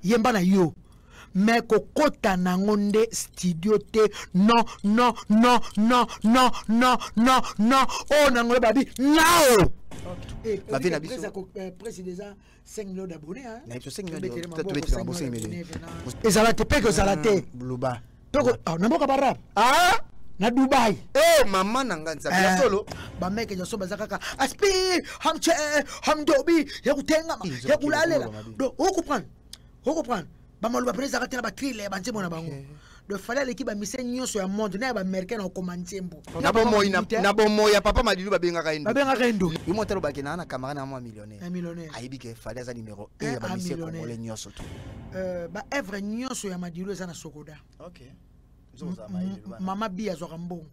yemba na yo mais kokota nangonde studio te non non non non non non non non oh nangola babi now la vie na biso président 5 millions d'abonnés hein na 5 millions d'abonnés ezala te pe que ezala te luba peko na mboka barab ah na Dubai maman nanganza ya solo ba meke ya soba zakaka aspi hamche hamdobi ya kutenga ya kulalela do comprendre ba maluba presa katela ba trille ba nzembo na bango de fallait l'équipe ba mise nyonso ya monde na ba américain na komanzembo na bomo ya papa Madilu ba benga endo yo motelo ba kena na camera na mo millionnaire ayibi ke fallait za numéro 1 ya ba mise congolais nyonso to ba œuvre nyonso ya Madilu za na Sokoda OK Mama Bia Zorambon.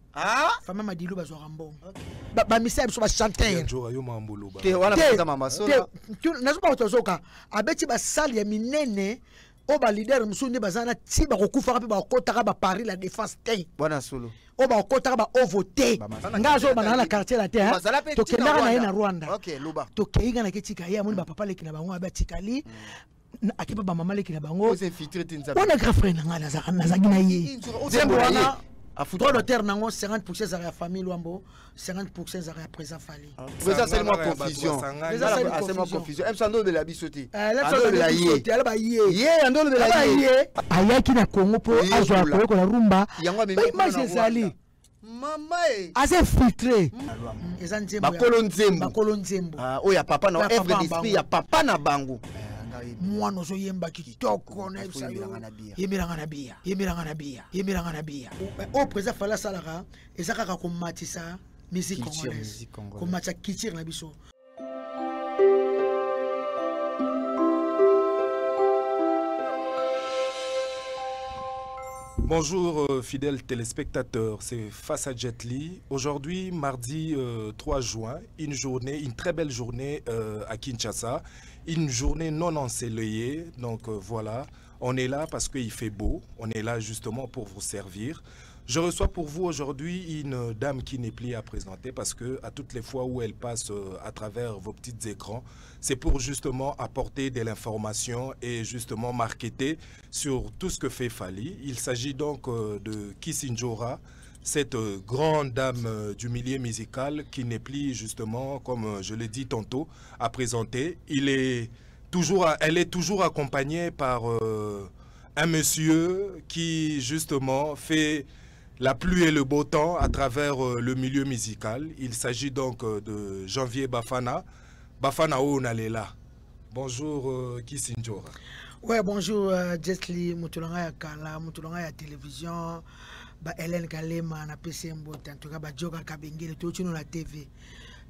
Fama Madilu Bazorambon. Ba miseb so ba chanter. Yo mambolo ba. Te wala ba mama so. Nazo ba tozoka. Abeti ba salle ya minene o ba leader musunde bazana ti ba kokufa pe ba kotaka ba Paris la défense te. Bwana solo. O ba kotaka ba voter. Ngazo ba na quartier la te ha. To kendaka na Rwanda. OK, luba. To keiga na ketika ya moni ba papa leki na bango abatikali. Akiba ba mama leki na bango c'est filtré tinza on a grand frère nga na zagina ye zembo wana droit d'auteur nango 50% za la famille Luambo 50% za la présent Fali ça c'est moi confusion c'est moi confusion em sando de la bisoti ando de la ye ala ba ye ando de la ye ayaki na Congo po azwa ko na rumba image sali mama assez filtré ba kolonzembo o ya papa na œuvre d'esprit ya papa na bango moi nous yemba kitoko na yemiranga na bia au présent fala salara ezaka ko matisa musique congolaise ko matcha culture na biso. Bonjour fidèles téléspectateurs, c'est Face à Jet Li. Aujourd'hui, mardi 3 juin, une très belle journée à Kinshasa, une journée non ensoleillée. Donc voilà, on est là parce qu'il fait beau, on est là justement pour vous servir. Je reçois pour vous aujourd'hui une dame qui n'est plus à présenter parce que à toutes les fois où elle passe à travers vos petits écrans, c'est pour justement apporter de l'information et justement marketer sur tout ce que fait Fali. Il s'agit donc de Kissinjora, cette grande dame du milieu musical qui n'est plus justement, comme je l'ai dit tantôt, à présenter. Elle est toujours accompagnée par un monsieur qui justement fait la pluie et le beau temps à travers le milieu musical. Il s'agit donc de Janvier Bafana. Bafana Onalela. Bonjour Kissinjora. Ouais, bonjour Jet Li, Mutulanga ya Kala, Mutulanga ya télévision, ba Hélène Kalema na PCMbo, en tout cas ba Joka Kabengele, tout chino la TV.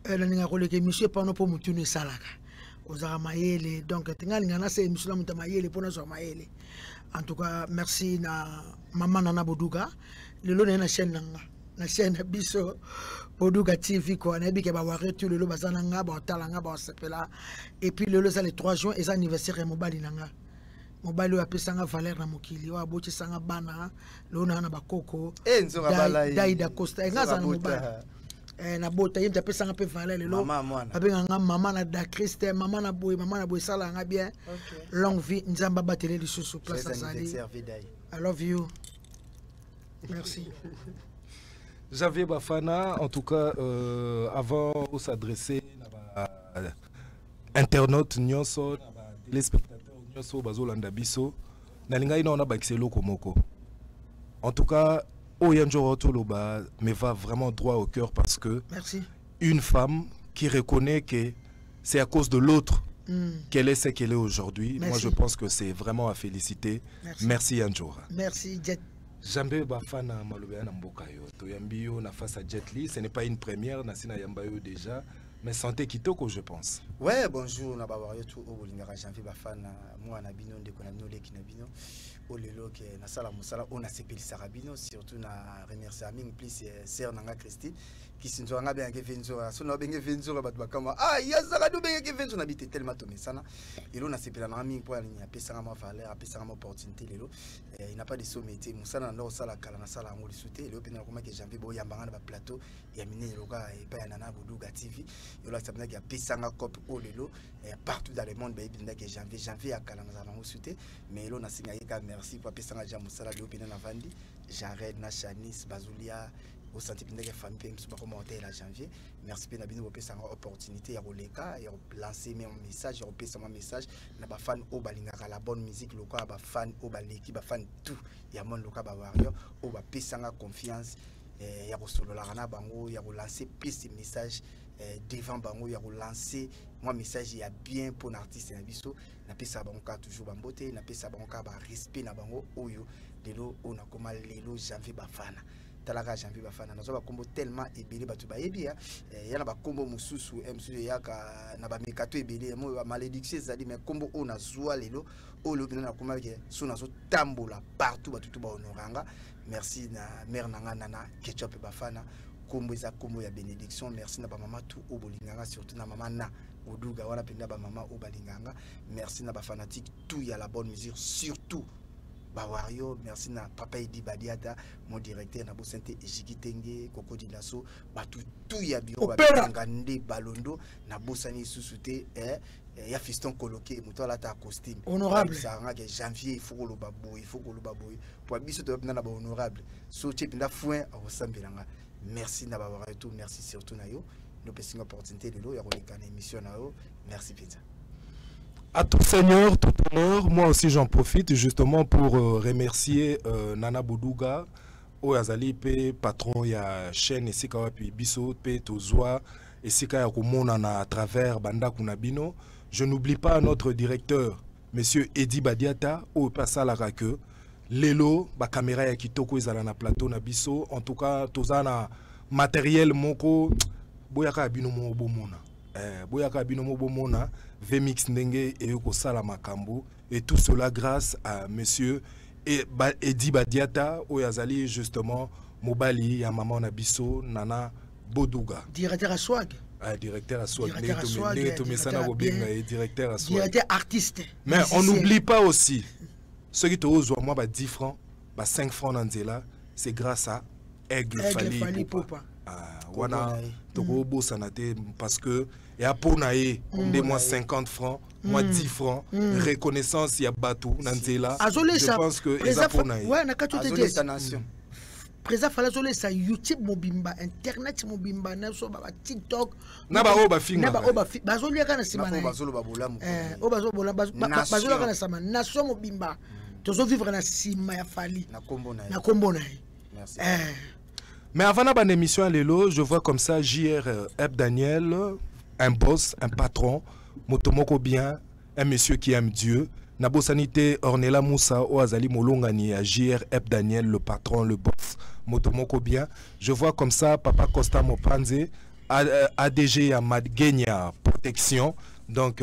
La ninga koleke monsieur pano po mutune salaka. Ozara mayele, donc tingali ngana se monsieur la mutamayele pona so mayele. En tout cas, merci na maman Nana Boduga. Le lot na chaîne na chaîne biso Boduga TV ko na bike ba ware tout le lot bazana nga ba talanga ba sepela et puis le lot ça le 3 juin et anniversaire mobali nanga mobali wa pesanga valeur na mokili wa bochi sanga bana lo na na bakoko nzoka balai Daida Costa ngaza na mobali na bota yimta pesanga pe valeur le lo abenga nga mama na da Christ mama na boy sala nga bien longue vie nzamba batele lisusu place azali I love you. Merci. Janvier Bafana, en tout cas, avant de s'adresser à internautes, les spectateurs, en tout cas, me va vraiment droit au cœur parce que merci. Une femme qui reconnaît que c'est à cause de l'autre qu'elle est ce qu'elle est aujourd'hui. Moi, je pense que c'est vraiment à féliciter. Merci Anjora. Merci Jet. Jambe Bafana Malobea na mboka yo to yambio na face à Jet Li, ce n'est pas une première na sina yambayo déjà, mais santé kitoko je pense. Ouais, bonjour na babayo tout au bolingara Jambe Bafana moi na bino ndeko na bino leki na bino o lelo ke na sala musala on a sepeli sarabino surtout na remercier aming plus sœur nanga Christine qui sinzo nga bien ke venzo so na benge venzo ba bakama yazaka do benge ke venzo na bité tellement tomé sana elo na sepela na aming pour ni apesa nga ma valeur apesa nga ma opportunité lelo il n'a pas de sommité musala ndo sala kala na sala ngoli souté lelo pena ko make Janvier bo yambanga na ba plateau ya mine loka e pa ya Nana Boduga TV yo la sabna ki pesanga cop o lelo partout dans le monde ba ibinda ke janvier à kalanga na souté mais lo na singa yeka merci pour pesanga ja musala le opina na vandi Jared na Chanis Bazulia au senti que famille peut me commenter la janvier merci bien abino pour cette opportunité ya roleka ya lancer mes message ya repasser mon message na ba fan o balinga la bonne musique local ba fan o baleki ba fan tout ya mon local ba warrior o ba pesanga confiance ya ko solo la na bango ya ko lancer plus message devant bango ya ko lancer moi message ya bien pour l'artiste na biso na pesa bango ka toujours ba mbote na pesa bango ka ba respect na bango oyo lelo on a comme lelo janvier ba fana talaka janvier bafana nazo ba kombo tellement ebele batu ba yebia yana ba kombo mususu msusu yaka na ba mekato ebele mo ba malédiction zali mais kombo ona zwa lelo o lo bina na koma ke sona zo tambola partout batu to ba honoranga merci na mère nanga nana ketchup bafana kombo eza kombo ya bénédiction merci na ba mama tout o bolinganga surtout na mama na oduga wana penda ba mama o balinganga merci na ba fanatique tout ya la bonne mesure surtout Bawario, merci na papa Edi Badiata, mon directeur na Bosente Ejikitenge, Koko Dilasso, batu tout ya biro ngande balondo na Bosani susute ya fiston coloqué muto la ta costume. Honorable. Ça nga janvier il faut que le baboy, il faut que le baboy. Pour biso to na ba honorable. So chepinda foin a sambelanga. Merci na Bawario tout, merci surtout na yo. Nous pessinga opportunité de lo ya koleka na émission na yo. Merci Pizza. À tout seigneur, tout honneur, moi aussi j'en profite justement pour remercier Nana Boudouga, Oyazali pe patron ya chaîne Esika wapi biso pe tozwa Esika ya komona na à travers banda kunabino. Je n'oublie pas notre directeur monsieur Edi Badiata au pasalaka que lelo ba caméra ya kitoko ezala na plateau na biso. En tout cas tozana matériel moko boyaka bino mo bomona. Boyaka binomo bomona Vmix ndenge et ko sala makambo et tout cela grâce à monsieur Edi Badiata oyazali justement mobali ya maman na biso Nana Boudouga directeur à swag directeur à swag directeur à swag directeur artiste mais on n'oublie pas aussi ceux qui te osent moi 10 francs 5 francs nanzela c'est grâce à Aigle Fali Poupa wana toko bosana te parce que et à Ponaé des moins 50 francs moins 10 francs reconnaissance ya batu nanzela je pense que eza Ponaé ouais na kato te sa nation présent fala zole sa YouTube mobimba internet mobimba na so ba TikTok na ba oba finga na ba oba bazoli kana sima na bazolo babola mu oba bola bazolo kana sama na so mobimba tozo vivre na sima ya Fali na kombo na merci. Mais avant la bonne émission, Lélo, je vois comme ça JR Eb Daniel, un boss, un patron, Motomoko bien, un monsieur qui aime Dieu. Nabo Sanité, Ornella Moussa, Oazali Molongani, JR Eb Daniel, le patron, le boss, Motomoko bien. Je vois comme ça Papa Costa Mopanze, ADG Amad Genya Protection. Donc,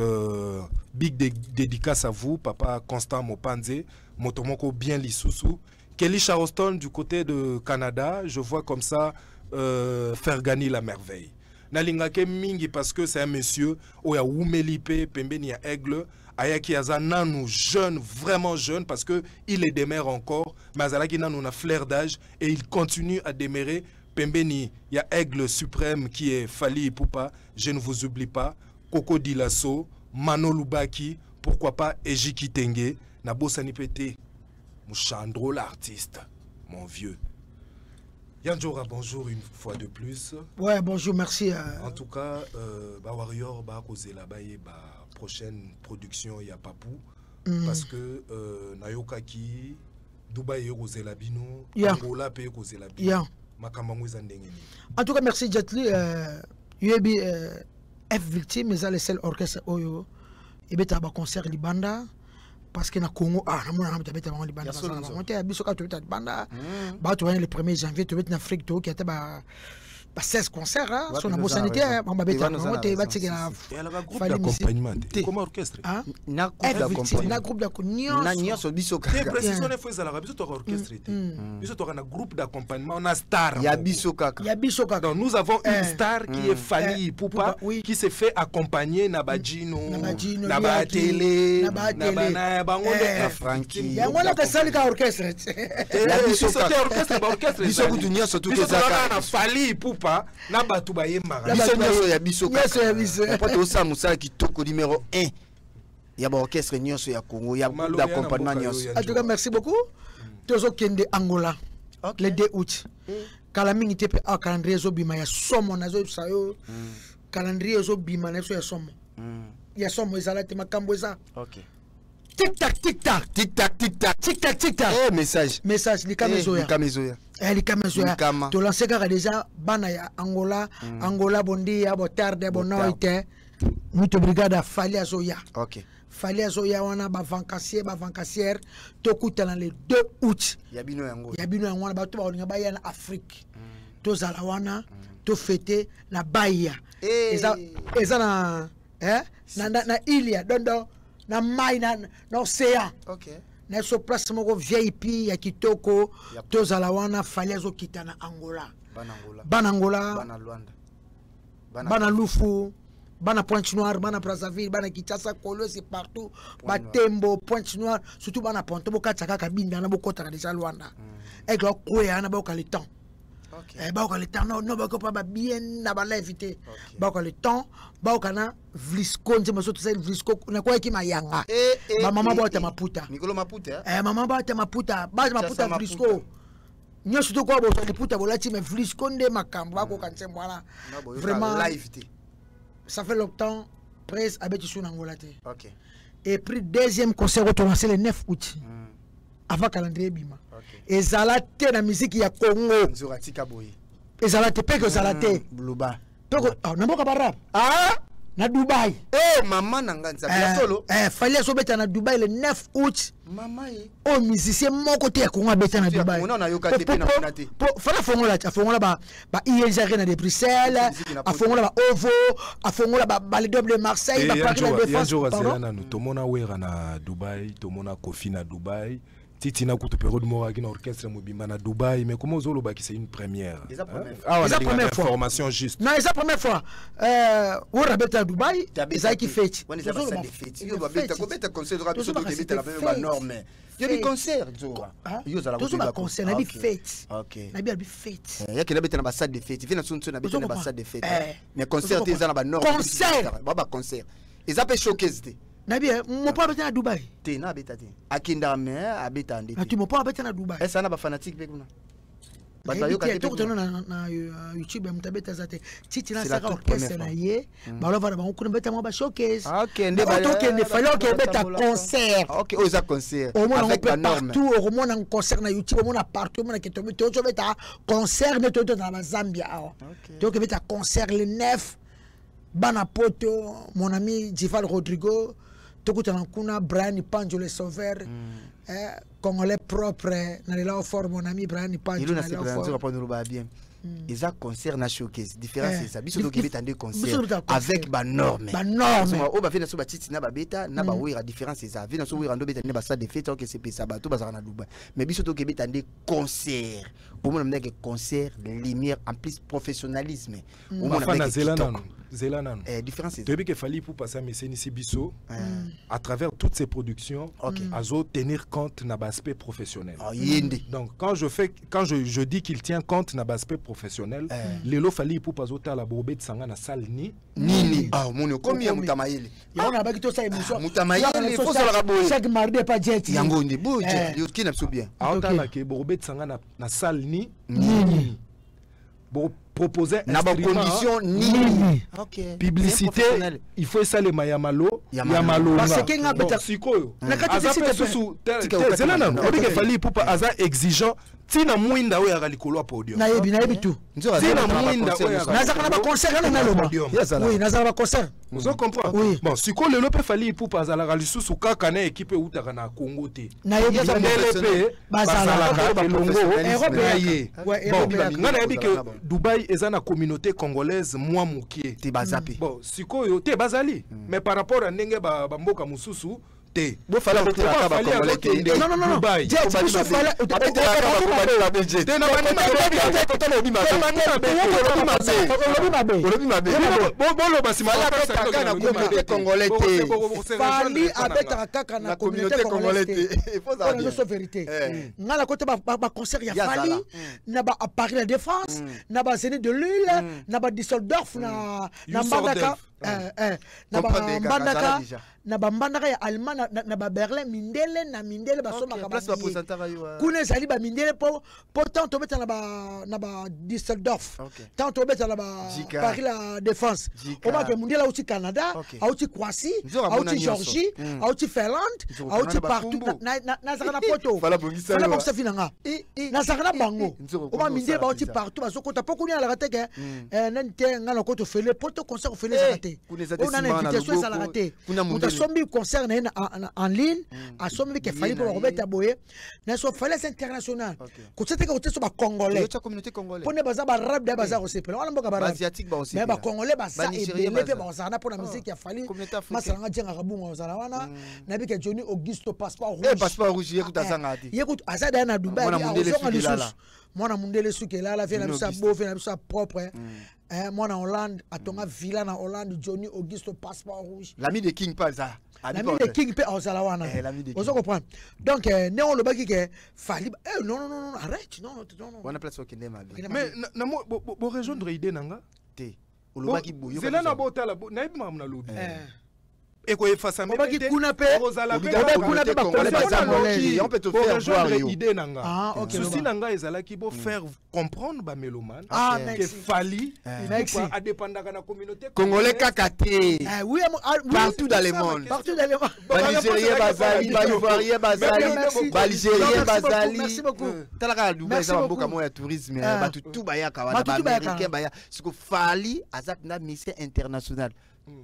big dédicace à vous, Papa Constant Mopanze, Motomoko bien Lissousou. Kelly Charleston du côté de Canada, je vois comme ça Fergani la merveille. Nalingake mingi parce que c'est un monsieur oya Oumelipe Pembeni ya Aigle ayaki azana nous jeune vraiment jeune parce que il est demeure encore mais azalaki nanu na flair d'âge et il continue à demeurer Pembeni ya Aigle suprême qui est Fali Poupa, je ne vous oublie pas Koko Dilasso, Mano Lubaki, pourquoi pas Ejiki Tenge, Nabosani Pete Mouchandro l'artiste, mon vieux. Yanjora, bonjour une fois de plus. Ouais, bonjour, merci. En tout cas, Warrior va causer là-bas prochaine production il y a Papou parce que Nayoka qui Dubaï causer la bino, Angola paye causer la bino. Makambango zandengeni. En tout cas, merci Jetli. Yebi F victime, mais le seul orchestre oyo. Et bien, tu as un concert Libanda. Parce que na Congo na mona na tabeta bango libanda basala monter biso ka tobeta banda ba to le 1er janvier tobeta na Afrique to ki ata ba 16 concerts sur la bosanité on va beta monter ba tsekela groupe d'accompagnement comme orchestre na groupe d'accompagnement na nyoso biso kaka précision ne faut la biso to orchestre biso to na groupe d'accompagnement on a star ya biso kaka donc nous avons une star qui est Fali Poupa qui se fait accompagner na bajino na ba télé na bango de Frankie ya ngona ka sali ka orchestre ya biso ka orchestre ba orchestre biso kutu nyoso tu ke zaka na Fali Poupa Ipupa na batu ba yemara. Biso ya biso. Yes, ya biso. Pote osa musala kitoko numéro 1. Ya ba orchestre nyonso ya Congo, ya d'accompagnement nyonso. En tout cas, merci beaucoup. Tozo kende Angola. Le 2 août. Kalamingi tepe a calendrier zo bima ya somo na zo sayo. Calendrier zo bima na zo ya somo. Ya somo ezala te makambo eza. OK. Tic tac tic tac tic tac tic tac tic tac tic tac. Message Likamezoya. Likamezoya. Likamezoya. To lancer ka déjà bana ya Angola, Angola bondi ya bo tarde bo noite. Muito obrigado a Fali Azoya. OK. Fali Azoya wana ba vacancière to kutana le 2 août. Yabino yango. Yabino yango wana ba to ba olinga ba ya na Afrique. To zala wana to fêter na Bahia. Eza na na Ilia dondo na mai na océan. OK. Na so place moko VIP ya kitoko to zala wana Fali Azo kitana Angola. Bana Angola. Bana Luanda. Bana Lufu. Bana Pointe-Noire, Bana Brazzaville, Bana Kinshasa, Kolo, c'est partout. Batembo, Pointe-Noire, surtout Bana Ponto, Boka Tsaka Kabinda, na Bokota déjà Luanda. Et que Koya na Boka le temps. Eh Boka le temps, non Boka pas bien na ba l'invité. Boka le temps, Boka na Vlisco, nje maso tout Vlisco, na quoi qui ma yanga. Ba maman Boka Maputa. Mikolo Maputa. Maman Boka Maputa, ba Maputa Vlisco. Nyo surtout quoi Boka Maputa bolati mais Vlisco nde makambo ba ko kanse voilà. Vraiment live. Ça fait longtemps, presse avec sur Angola. OK. Et puis deuxième concert au commencé le 9 août. Avant calendrier bima. Et Zalate la musique ya Congo. Nzoratika boy. Et Zalate pe que Zalate. Bluba. Donc na mboka barab. Ah na Dubaï. Maman nganza ya solo. Fallait so beta na Dubaï le 9 août. Maman oh musicien mon côté ya Congo beta na Dubaï. On a yoka te pe na finate. Fala fongola ba ING na de Bruxelles, a fongola ba OVO, a fongola ba le double Marseille, ba Paris la défense. Pardon. Tomona wera na Dubaï, tomona Kofi na Dubaï. Titina kutu période moragi na orchestre mobimba na Dubaï, mais comment Zolo baki c'est une première. Ah, on a une information juste. Non, c'est la première fois. On rabeta à Dubaï, c'est qui fait. On est à salle de fête. Yo ba beta ko beta concert de rapide de beta la même norme. Yo di concert Zora. Yo za la ko ba concert na bi fête. OK. Na bi bi fête. Ya ke na beta na ba salle de fête. Vina suntu na beta na ba salle de fête. Mais concert te za na ba norme. Concert. Ba concert. Ils appellent showcase. Nabia, mon papa habite à Dubaï. T'es na habite à Akinda mais habite à Ndeti. Tu mon papa habite à Dubaï. Est-ce que na fanatique pe kuna? Ba yo ka te na YouTube mtabeta zate. Titi na saka orchestre na ye. Ba lo va ba kuna beta mo ba showcase. OK, ndé ba. Donc il fallait que beta concert. OK, aux concert. Avec la norme. Partout au monde en concert na YouTube, au monde partout, au monde qui tombe to beta concert mais to dans la Zambia. Donc beta concert le 9 Bana poto mon ami Jifal Rodrigo. Tokutana kuna Brian Panjo le sauveur congolais propre na la fort mon ami Brian Panjo il a bien ils a concert na showcase différence c'est ça biso donc il est en concert avec ba norme o ba fina so ba titi na ba beta na ba wira différence c'est ça vina so wira ndo beta ne ba ça de fête que c'est pesa ba to ba na Dubaï mais biso donc il est en concert au moins on a que concert lumière en plus professionnalisme au moins on a Zélanan. Différence c'est depuis qu'il fallait pour passer à Messénissi Bisso à travers toutes ces productions à tenir compte de l'aspect professionnel. Donc quand je dis qu'il tient compte de l'aspect professionnel, Lelo fallait pour passer à la bobette sanga na salle ni ah mon combien mutamaïli on a bakito ça émission mutamaïli il faut ça la boye chaque mardi pas jet yango ndi boye yo qui n'a pas bien autala ke bobette sanga na salle ni proposer na ba condition ni OK publicité il faut ça les mayamalo yamalo parce que nga beta sikoyo na kati de susu zela na obike fali pour aza exigeant tina mwinda we ya likolo a podium na yebi tout tina mwinda we na za kana ba concert na loba oui na za ba concert vous comprenez bon sikoyo lelo pe fali pour azala ka lisusu kaka na équipe utaka na Congo te na yebi pe bazala ka longo bon ngana yebi que Dubaï eza na communauté congolaise moi mukie te bazapi bon sikoyo te bazali mais par rapport à ndenge ba mboka mususu T. Bon, fallait Non, Fali abetaka kaka na communauté congolaise. C'est vérité. Ngala côté ba concert ya Fali na ba à Paris la Défense, na ba Zénith de Lille, na ba Düsseldorf na Mbandaka. Na ba Mbandaka, na ba Mbandaka ya Allemagne na ba Berlin mindele ba soma ka place ba présentateur kuna ezali ba mindele po tant to beta na ba Düsseldorf. Tant to beta na ba Paris la Défense. O ba ke mindele au Canada, au Croatie, au Georgie, au Finlande, au partout na zakana poto. Fala bongisa finanga. Na zakana bango. O ba mindele ba au partout ba sokota poko ni ala rateke nante ngala ko to fele poto concert fele zakate. On a une invitation à la rater. On a sombi concert en ligne, a sombi que fallait pour Robert Taboye. N'a so fallait international. Ko tete ko tete so ba congolais. Communauté congolaise. Pour ne baza ba rap de baza aussi. On a ba asiatique ba aussi. Mais ba congolais ba ça et belé ba ça na pour la musique a fallu. Masanga jenga rabunga za wana. Na bi ke Johnny Augusto passeport rouge. Eh passeport rouge yekuta sanga ati. Yekut azada na Dubai. Mwana mundele suke la la vient na sa beau vient na sa propre. Moi en Hollande, à ton villa en Hollande, Johnny Augusto passeport rouge. L'ami de King Paza. L'ami de King Paza Ozalawana. Vous comprenez? Donc, néon le baki que Fali. Non, arrête. Non. On a place au Kenya. Mais, pour rejoindre l'idée, nanga. Té. C'est là na bota la. Naïb mamna lobby. Et quoi face à moi on peut te faire voir l'idée nanga souci nanga ezalaki bo faire comprendre ba mélomane que Fali a dépendaka na communauté congolais kakate oui partout dans le monde Algérien bazali Ivoirien bazali Algérien bazali merci beaucoup talaka Dubai za mboka moya tourisme batu tout bayaka wana ba américain baya siko Fali azak na mission international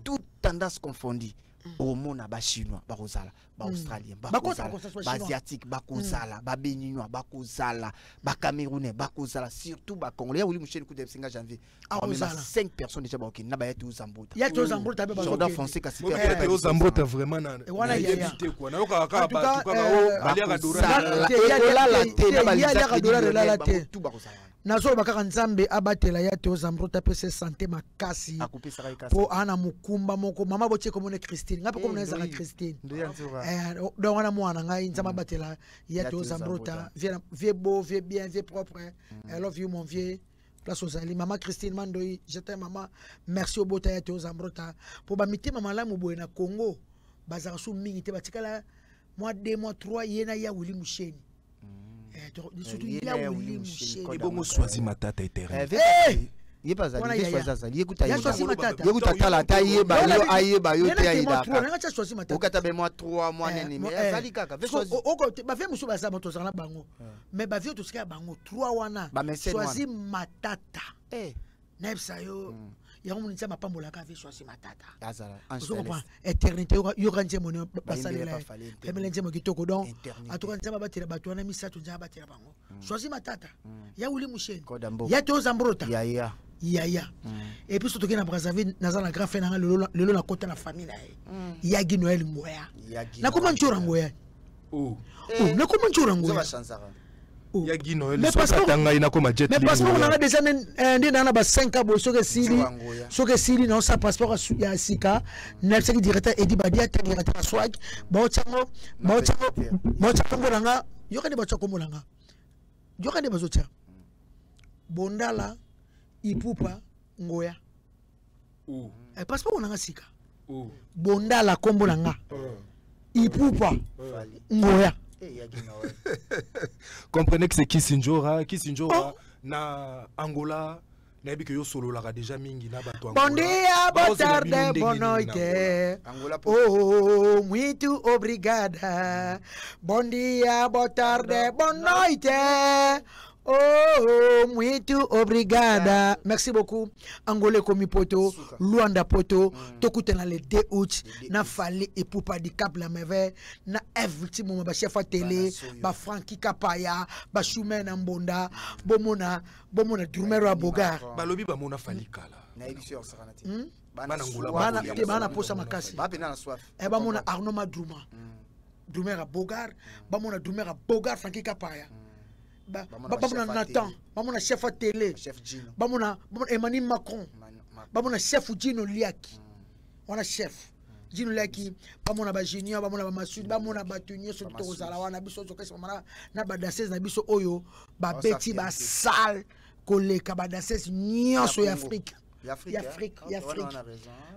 toute tendance confondue au monde ba chinois ba kozala ba australien ba kozala ba asiatique ba kozala ba béninois ba kozala ba camerounais ba kozala surtout ba congolais oui mouchen coup de 5 janvier on a 5 personnes déjà ba OK na ba yetu uzambota yetu uzambota ba Jordan Fonseca c'est yetu uzambota vraiment na wana éviter quoi na yoka ka ba balia dora la te na balia te tout ba kozala nazo bakaka nzambe abatela ya te ozambota pese santé makasi po ana mukumba moko mama boche komone Christine ngape komone za Christine donc wana mwana ngai nzamba abatela ya te ozambota vie beau vie bien vie propre I love you mon vieux place ozali mama Christine Mandoi je t'aime maman merci au bota ya te ozambota po ba mitima malamu boye na Congo bazaka su mingi te batikala mois 2 mois 3 yena ya Willy Musheni surtout il y a Willy Musheni et bon choisi matata éternel il pas ça il choisi ça il écoute tala ta yeba yo ayeba yo te ayida okata be mois 3 mois nene mais azali kaka ve choisi ba ve musu baza moto zana bango mais ba vie to sika bango 3 wana choisi matata na epsa yo ya ko munitsa mapambola ka ve choisi matata azala je comprends éternité yo ka nzemo ne basalela femele nzemo kitoko donc atoka nzema batela bato na misato nzaba batela bango choisi matata ya Willy Musheni ya te ozambrota ya et puis surtout que na Brazzaville naza na grand frère na lelo na kota na famille na ya gi Noël Ngoya na comment nchora Ngoya na comment nchora Ngoya ya gi Noël so tanga ina ko ma jet mais passeport on a déjà ndi na ba 5 abo soke sili na sa passeport ya sika na seki directeur Edi Badia te directeur swag ba otsango ngoranga yokani ba tsoko molanga yokani ba zotia bondala ipupa Ngoya passeport on a sika bondala kombo nanga ipupa Ngoya. Comprenez que c'est Kisinjora na Angola na biki yo solo la déjà mingi na bato Angola. Bon dia, boa tarde, boa noite. Oh, muito obrigada. Bon dia, boa tarde, boa noite. Oh, muito obrigada. Merci beaucoup. Angolais komi poto, Luanda poto, tokutena le 2 août, na Fali et Poupa di Cap la Meve, na every moment ba chef télé, ba Frankie Kapaya, ba Choumen Mbonda, bomona Drumero Abogar. Ba lobi ba mona Fali kala. Na édition saranati. Bana posa makasi. Ba mona Arnaud Madrouma. drummer à Bogart, bamona drummer à Bogart Frankie Kapaya. Bamona Nathan, bamona chef à télé, bamona Emmanuel Macron, bamona chef Gino Liaki. On a chef Gino Liaki, bamona ba junior, bamona ba masud, bamona ba tunio sur to zalawana biso to kesi mama na ba danseuse na biso oyo ba beti ba sale koleka ba danseuse nyonso ya Afrique. Afrique.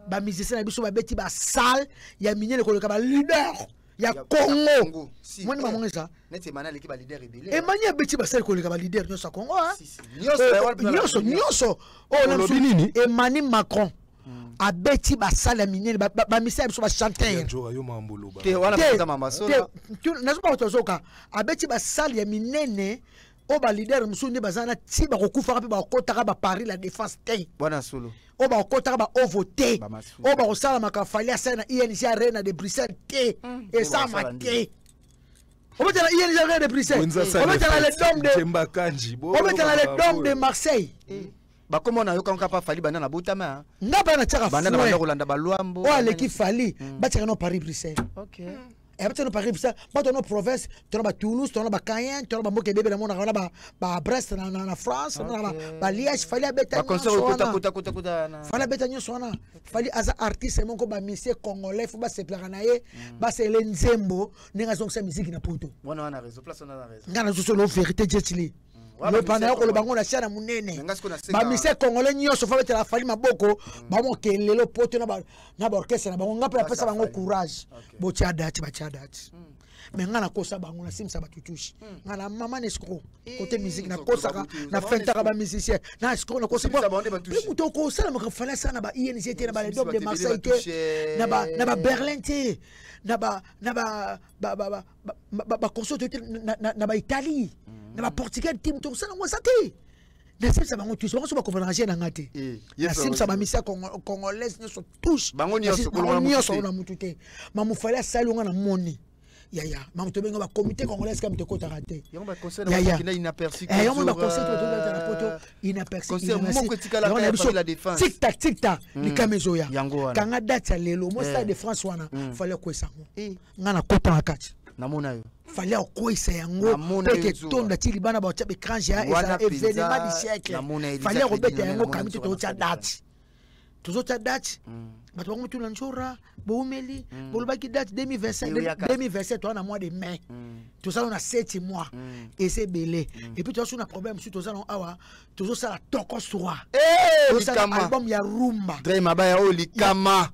Ba musicien na biso ba beti ba sale ya minyele koleka ba leader. Ya Congo. Moi na monga ça. Neti manali ki ba leader rebelle. E manya beti ba sel ko le ka ba leader nyoso Congo hein. Nyoso. Oh na nini? Emmanuel Macron. A beti ba sale minene ba misa biso ba chanter. Te wana ba mama so. Tu na pas tozoka. A beti ba sale ya minene o ba leader musundi bazana ti ba kokufa pe ba kotaka ba Paris la défense te. Bwana solo. O ba kotaka ba o voter. O ba osala makafali asana INC Arena de Bruxelles te. Et ça maté. On va dire INC Arena de Bruxelles. On va dire les dômes de Marseille. Ba comment na yo quand pas fali bana na botama. Ngaba na tsaka bana na Rolanda ba Luambo. O l'équipe fali ba tsaka no Paris Bruxelles. OK. Et après, Paris, ça, dans nos provinces, tu as Toulouse, tu as Cayenne, tu as Mokédé, tu as Brest, en France, tu as Liège, il fallait être fallait être artiste, mon comme monsieur congolais, il faut se planayer, c'est l'enzembo, n'est pas sa musique na poto. On a raison, place on a raison. On a raison, la vérité, Jetli. Le panneau ko le bango na chana munene ba mise congolais nyonso fa betela fali maboko ba mo kelelo poto na ba orchestre na bango ngapa pesa bango courage bo chadati ba chadati mais ngana kosa bango na simsa ba tutushi ngana mama nescro côté musique na kosa na fentaka ba musicien na escro na kosa muto ko sala mo fala sana ba INC te na ba les dômes de Marseille te na ba Berlin te na ba concert na ba Italie na Portugal team to ça na te na simsa bango tous bango so ba conférence na ngate na simsa ba misa congolaise ne so touche bango nyonso na mutu te mamu fala salonga na moni ya mamu to benga ba comité congolais comme te kota raté yo ba concert na inaperçu yo ba concert to na poto inaperçu concert moko tikala la défense tic tac ni kamezo ya kanga date ya lelo mo stade de France wana fallait ko sango ngana kota akati namona yo fallait koisa yango que tonda ti libana ba tchabe kranja et événement du siècle fallait robeta yango kamite to tcha date toujours tcha date bato bango tu lanchora boumeli bolobaki date 2027 toi na mois de mai tout ça on a 7 mois et c'est belé et puis tu as un problème sur tout ça on awa toujours ça la Tokos 3 album ya rumba Dre Mabaya Olikama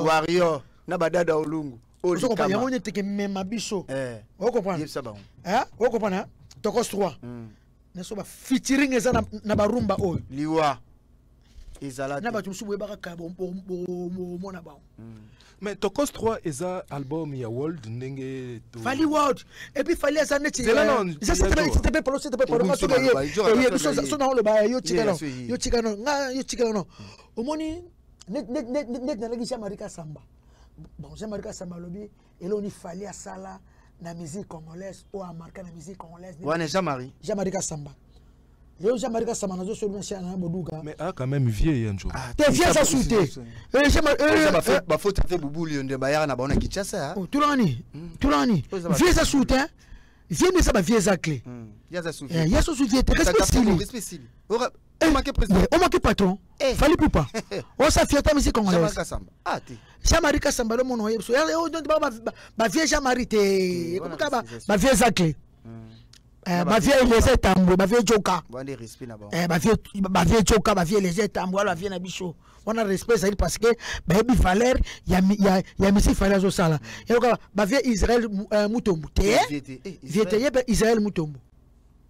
Warrior na badada olungu Olikama yango neteke mema biso o comprendre o comprendre Tokos 3 na so ba featuring eza na ba rumba oyo liwa na ba tumsu boyeba ka mona ba mais Tokos 3 eza album ya world ndenge to fali world et puis fali eza neti ça c'était pas so na le ba yo chikano omoni net na lagi Marika Samba bon Marika Samba lobi eloni fali asala na musique congolaise ou a marqué la musique congolaise wana Marika Samba Léo Jean-Marie Samanazo sur le chien Bodouga. Mais quand même vieux un jour. T'es vieux ça souté. Bah faut taper boubou lion de Bayard na bana Kinshasa. Tout l'année. Vieux ça souté. Vieux mais ça va vieux ça clé. Ya ça souté. Ya ça souté. Respect style. On manque patron. Fallait plus pas. On ça fiata musique congolaise. Ah t'es. Jean-Marie Samba le mon oyeso. Ba vieux Jean-Marie te. Comment ça ba vieux ça clé. Ma vieille les tambo ma vieille joka ma vieille joka ma vieille les tambo ala vient na biso on a respect ça parce que baby valeur ya misi valeur zo sala et donc ma vieille Israël mutombo te viete Israël mutombo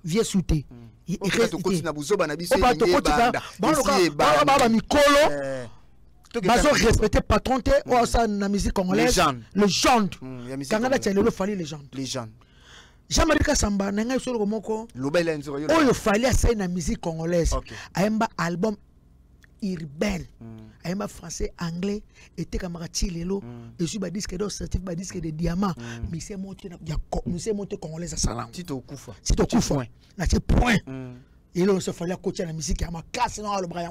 vie souté il reste na buzoba na biso ba mikolo bazo respecter patron te o ça na musique congolaise légende kangana tchelelo fali légende Jean-Marie Samba nanga solo moko lobela nzoro yo oyo fali asa na musique congolaise aimba album urbain aimba français anglais et kamara chilelo et sur ba disque d'or certifié ba disque de diamant mais c'est monté congolaise à salam tito kufa na ce point Et là, il fallait coacher la musique, il y a ma casse dans le bras,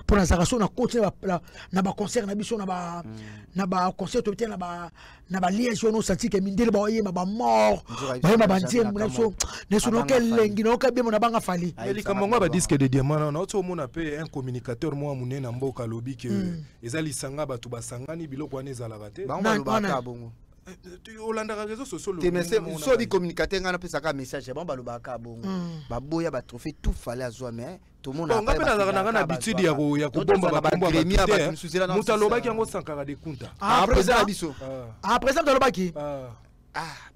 pour la Zarasso, on a coaché na concert, na biso, na concert, na ba liège, on a senti que Mindel Boye, ma mort, ma bandième, ne sont quel lengi, no kabé, mon abanga fali. Mais comme on va disque de diamant, notre monde a payé un communicateur, moi, mon en boka lobby, que les alisanga, batuba sangani, bilo kwa neza la raté. Olanda réseaux sociaux so bi communicateur ngana pesa ka message bon balobaka bongo baboya ba trophée tout fallait azwa mais tout monde a pas habitude ya kubomba ba premier muta lobaki yango sankara de kunta président biso président lobaki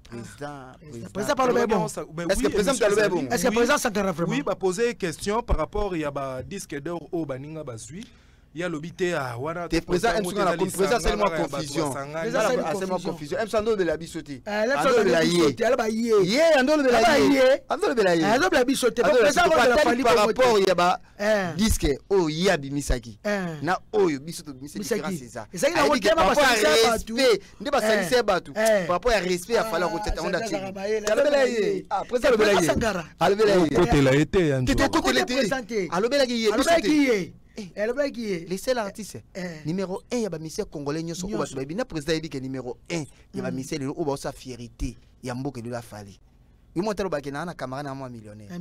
président par le bon est-ce que président le bon est-ce que président sankara vraiment oui ba poser question par rapport il y a ba disque d'or au baninga bazui. Il y a l'obité à Wana. T'es présent, présent, c'est moi confusion. C'est moi confusion. M. Sando de la bisoté. Ando de la yé. Ando de la yé. Ando de la yé. Ando de la bisoté. Par rapport, il y a disque. Oh, il y a Bimisaki. Na oh, bisoto Bimisaki. C'est ça. Et ça, il a un thème à respect. Ne pas salir Batou. Par rapport à respect, à falloir que tu aies un présent de la yé. Albe la yé. Côté la été. Tu t'es côté l'été. Albe la yé. Laissez l'artiste numéro 1 ya ba misère congolais nyoso ko ba bina président yebi ke numéro 1 ya ba misère le oba sa fierté ya mboke de la fali yo montelo ba ke na camarade na moi millionnaire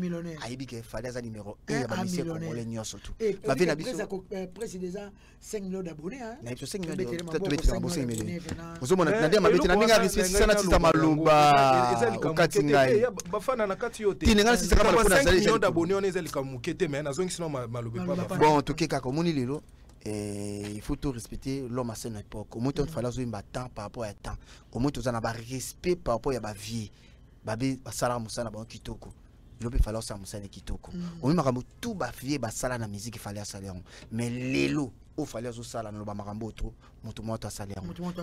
ayebi ke fali za numéro 1 ya ba misère congolais nyoso tout ba vina biso président 5 millions d'abonnés hein na 5 millions peut-être na bo 5 millions ozo mona na ndema beti na ninga respect sana tita maluba okati ngai ba fana na kati yote tinenga sisa kama kuna 5 millions d'abonnés on ezali kamukete mais na zongi sino malobe pas bon to ke kaka moni lelo il faut tout respecter l'homme à cette époque au moins il fallait jouer temps par rapport à temps au moins tu as un respect par rapport à ba vie babi basala musana ba kitoko il peut falloir ça musana kitoko au même makambo tout ba vie ba sala na musique il fallait saler mais lelo au fallait zo sala na ba makambo trop mutu moto saler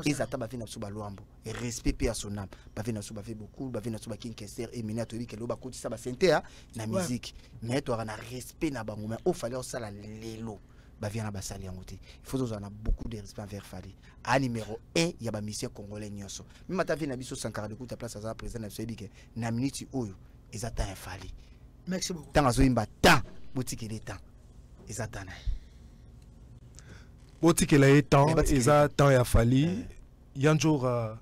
et ça ba vina suba loambo et respect pe à son âme ba vina suba fait beaucoup ba vina suba kinkeser et mina to bi ke lo ba koti ça ba senté na musique mais tu as un respect na bango mais au fallait sala lelo bavia na basali yango te il faut qu'on a beaucoup de respect envers Fali à numéro 1 il y a ba mission congolais nyonso même ata vina biso sankara de kuta place à président na sebike na minute oyo ezata un Fali merci beaucoup tant azo imba tant boutique de temps ezata na boutique la temps ezata ya Fali yanjora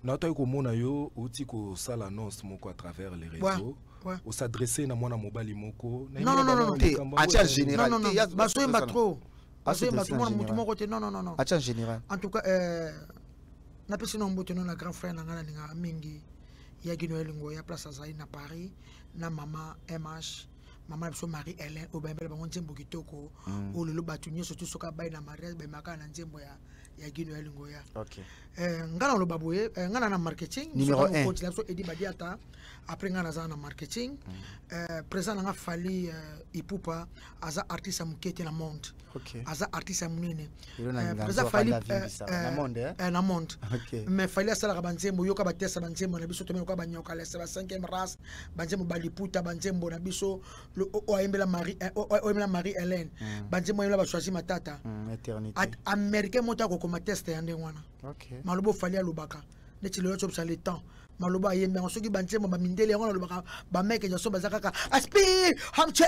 na to ko mona yo uti ko sala annonce moko à travers les réseaux ou s'adresser na mwana mobali moko non en général non baso mba trop baso mba tout monde moko te non en général en tout cas na pesi no mbote na grand frère na ngana ninga mingi ya gino elingo ya place azai na Paris na mama MH mama biso Marie Hélène obembele bango nzembo kitoko o lelo batu nyoso tout soka bay na mariage be makana na nzembo ya gino elingo ya OK ngana lo baboye ngana na marketing numéro 1 coach la so Edi Badiata après ngana za na marketing présent nga Fali Ipupa aza artiste mukete na monde aza artiste munene présent Fali na monde mais Fali asala banzembo yoka batesa banzembo na biso to mena ko banyoka la 5e race banzembo baliputa banzembo na biso o embela Marie Hélène banzembo yela ba choisir matata éternité américain mota ko koma test ya ndengwana malobo Fali alobaka neti le yotso le temps maloba yembe soki banzembo ba mindele yango alobaka ba meke jaso bazaka aspi hamche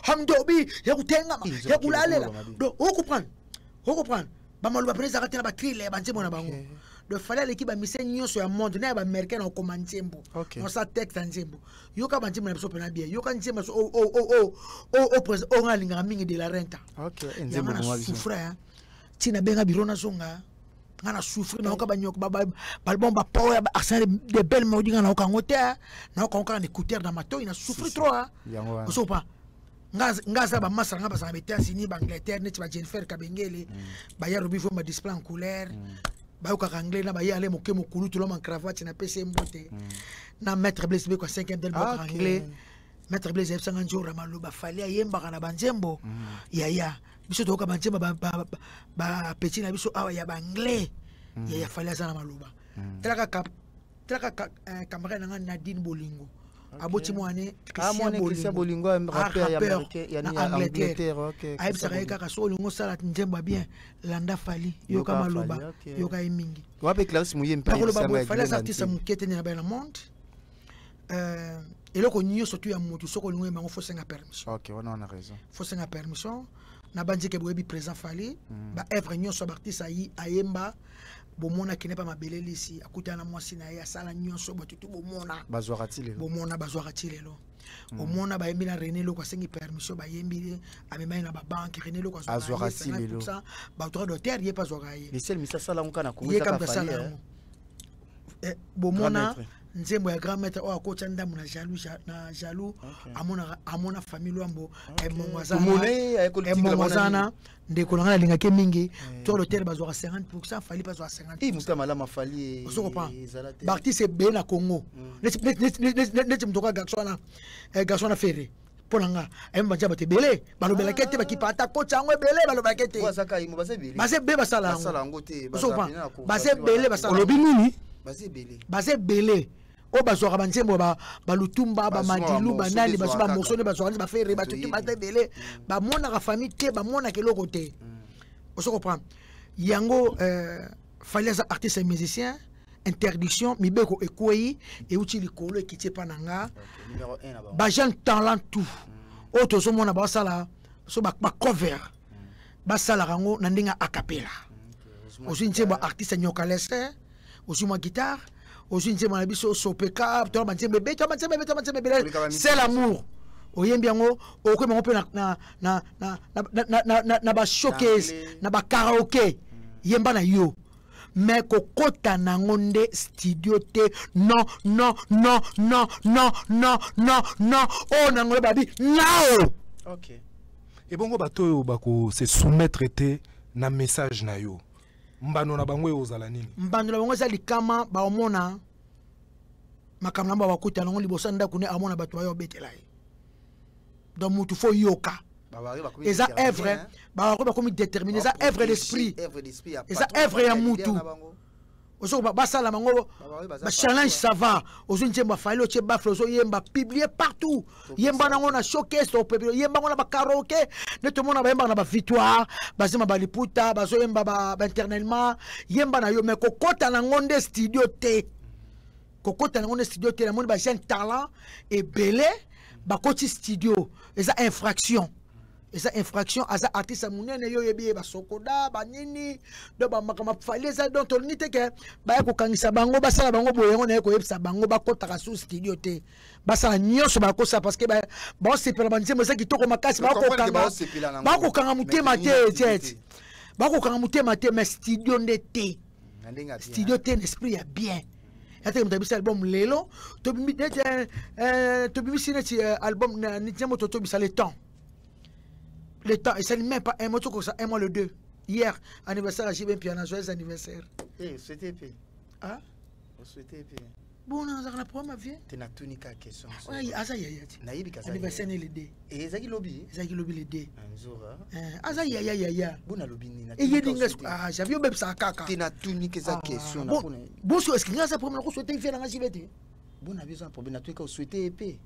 hamdobi ya kutenga ya kulalela do o comprendre ba maloba presa ka tena ba triller banzembo na bango de Fali l'équipe ba mise nyonso ya monde na ba américain na ko manzembo on sa texte nzembo yoka banzembo na biso pena bien yoka nzembo o presa o ngalinga mingi de la renta nzembo mo biso frère tina benga birona zonga ngana souffrir na ka banyoko ba bomba power ba accent de belles modi ngana ka ngote na ka ka écouteur dans ma toy na souffrir trop hein so pas ngaza ba masa ngaba sa beta sini ba Angleterre net ba Jennifer Kabengele ba ya robi fo ma display en couleur ba ka anglais na ba ya ale mo ke mo kulu to lo man cravate na PC mbote na maître Blaise be ko 5e del bo anglais maître Blaise ebsanga njora maloba Fali ayemba kana banzembo ya biso to ka banzembo ba petit na biso awa ya ba anglais ya Fali azana maloba telaka camarade nga Nadine Bolingo aboti mwane Christian Bolingo rappeur ya Angleterre OK aibisaka kaka so lingo sala nzembo bien landa Fali yoka maloba yoka emingi wape classe muyempe Fali artiste mukete na ba monde Et là, on y surtout à moto, ce qu'on nous il faut senga permission. Ok, on a raison. Faut senga permission. Na bandi ke boyebi présent fali, ba œuvre nyonso artiste ayi ayemba, bomona qui n'est pas ma belle ici, akuta na mwasi na ya sala nyonso batutu bomona. Bazwarati lelo. Bomona bazwarati lelo. Omona ba yembi na René lo kwa sengi permission ba yembi amema na ba banque René lo kwa azwarati lelo. Ba droit d'auteur yé pas zoraye. Les sel misa sala onka na kongo ça ka fali. Bomona nzembo ya grand maître o akocha ndamu na jaloux amona famille lwambo emongwazana ndeko na linga ke mingi to l'hôtel bazwa 50% fali bazwa 50%. Musta malama fali ezalate artiste be na Congo neti mtoka gaksona ferre ponanga emba jaba te belé balobela kete bakipata kocha ngwe belé balobela kete wasaka imo basebele basebe basala ngote basebele basala olobi nini basebele o bazwaka banzembo balutumba bamadilu banani baso bamorsone bazwaka bafere batutu batebele bamonaka famille te bamonaka eloko te oso comprendre yango fallait as artiste et musicien interdiction mibeko ekwei euti likolo ekiti pa nanga ba jeune talent tout auto so mona ba sala so ba cover ba sala rango na ndinga acapella aussi nzembo artiste nyokalese aussi moi guitare aussi nzembo na biso sopeka to ba nzembo be c'est l'amour oyembi yango okwema pe na ba showcase na ba karaoke yemba na yo mais kokota nango nde studio te non oh nango babi nao. Ok. Et bongo bato yo bako se soumettre te na message na yo mbano na bango ozala nini mbano na bango za likama ba omona makamna ba bakuta nango libosa ndako ne amona bato yo betela donc mutu fo yoka et ça œuvre ba ko comme déterminer ça œuvre d'esprit et ça œuvre ya mutu oso ba sala mango ba challenge ça va oso njemba falo che ba floso yemba publier partout yemba nango na showcase au peuple yemba ngona ba karaoke ne tout monde ba yemba na ba victoire ba zema ba liputa ba so yemba ba internellement yemba na yo mais kokota nango nde studio te kokota nango nde studio te na monde ba jeune talent et belé ba koti studio et ça infraction. Et ça infraction à ça artiste munene yo yebi ba sokoda ba nini do ba makama fale ça donc on nite ke ba ko kangisa bango ba sala bango boyengo na ko yebisa bango ba kota ka sous studio te ba sala nyonso ba ko ça parce que ba se pela banze mo ça kitoko makasi ba ko kanga mutema te jet ba ko kanga mutema te mais studio ndete studio te l'esprit ya bien ate mtabisa album lelo to bimi album ni tiamo to bisa le temps. Le temps, et ça n'est même pas un mois, un mois le 2. Hier, anniversaire à JB Piana, joyeux anniversaire. Eh, souhaitez épée. Ah? Souhaitez épée. Bon, on a un problème, ma vie. Tu n'as tout ni qu'à question. Oui, ça y est. Anniversaire n'est le 2. Et Zaki Lobby? Zaki Lobby le 2. Un jour, ah, ça y est. Bon, à Lobby, ni et il y a ah, j'avais même ça caca. Tu n'as tout ni qu'à question. Bon, est-ce qu'il y a ça problème? On souhaite faire dans la JBT. Bon, a besoin de problème. Tu as souhaité épée.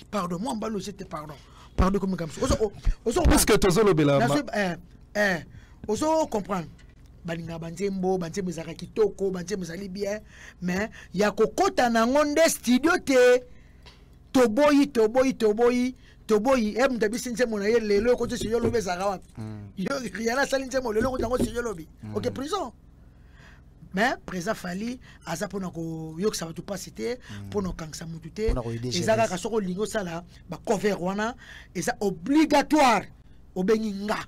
Pardon, moi, je vais pardon. Pardon comme ça. Parce que tu as le oso comprendre. Balinga banzembo zaka kitoko, banzembo zali bien, mais ya kokota na ngonde studio te. Toboyi. Em tabisi nzemo na ye lelo ko tse yo lobe zaka wapi. Yo riala sali nzemo lelo ko tango yo lobi. OK, prison. Mais présent fali aza pona ko yok ça va tout pas citer pona kangsa mutute ezaka ka soko lingo sala ba cover wana eza obligatoire obengi nga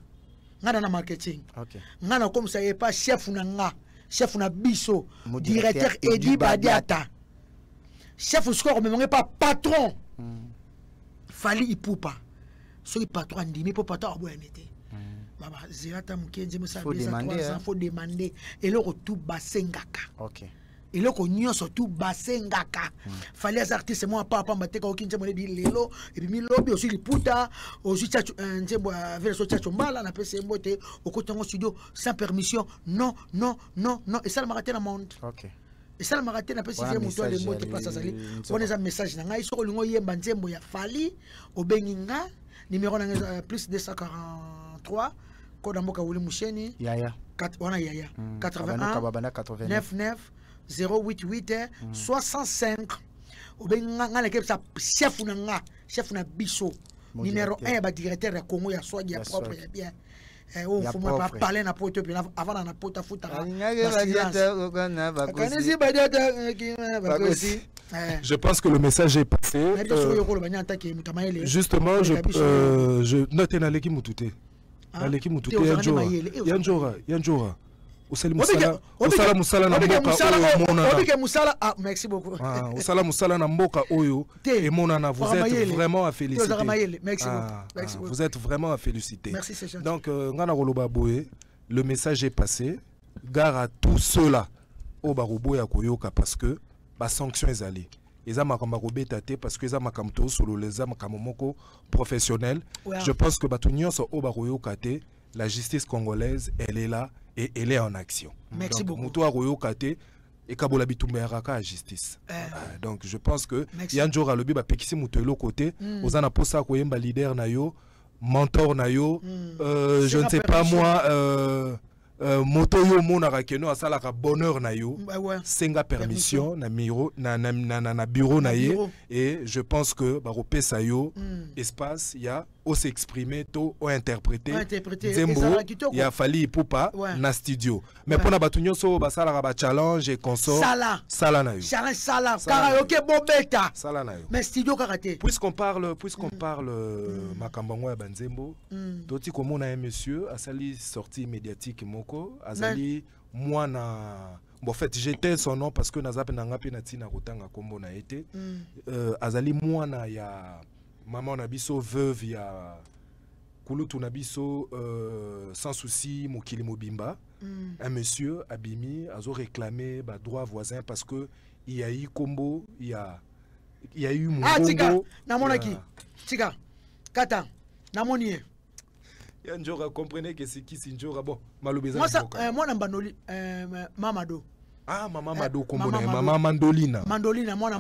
na marketing. OK. Nga na comme ça y pas chef na biso directeur Edi Badiata. Chef score même pas patron. Fali ipupa. So i patron ndimi po patron aboyanete. Baba zirata mukenze musa beza 3 ans faut demander et le tout basengaka. OK. Et le ko nyonso tout basengaka. Fallait les artistes moi papa mateka okinze mo bi lelo et puis mi lobby aussi liputa aussi tchacho nzembo avec so tchacho mbala na pese mbote okotango studio sans permission. Non et ça le marathon na monde. OK. Et ça le marathon na pese c'est moto le mbote pas ça sali. On les a message na ngai so lingo yemba nzembo ya Fali obenginga numéro na plus 243 Code Mboka Wuli Moucheni. Yaya. On a Yaya. 81 99 088 65 obenga l'équipe ça chef na biso numéro 1 ba directeur ya Congo ya swag ya propre ya bien on faut pas parler na poto puis avant na poto futa je pense que le message est passé. Justement, je note na leki mutute. Na leki mutute yanjora. Osala musala na mboka. Merci beaucoup. Osala musala na mboka oyo et monana, vous êtes vraiment à féliciter. Vous êtes vraiment à féliciter. Merci, c'est gentil. Donc ngana koloba boye, le message est passé. Gare à tous ceux-là au barubo ya koyoka parce que ba sanction ezali. Eza makamba kobeta te parce que eza makamto solo les makamomoko professionnel. Je pense que batu nyonso o bakoyoka te, la justice congolaise, elle est là. Et elle est en action. Merci beaucoup. Muto aroyo kate et kabola bitumba yaraka justice. Donc je pense que yanjora lobi ba pekisi muto elo côté ozana posa ko yemba leader na yo, mentor na yo, je ne sais pas moi moto yo monaka keno asala ka bonheur na yo, senga permission na miro na bureau na ye et je pense que ba repesa yo espace ya o s'exprimer to o interpréter zembo ya fali poupa na studio mais pona batu nyonso basala ba challenge et consort sala na yo sala karaoke bobeta sala na yo mais studio karaté puisqu'on parle makambango ya banzembo toti komona un monsieur asali sortie médiatique moko azali mwana. Bon, en fait, j'étais son nom parce que Nazap Nangapi Natina Rotanga Kombo na été. Azali Mwana ya maman Nabiso veuve ya Kulutu Nabiso sans souci Mokili Mobimba. Un monsieur Abimi a réclamé bah, droit voisin parce que il y a eu Kombo, il y a eu Mungongo. Ah, Tika, Namonaki. Tika, Kata, Namonie. Njora comprenez que c'est qui Sinjora bon malobeza moi na bandoli Mamado maman Mado kombo na maman Mandolina moi na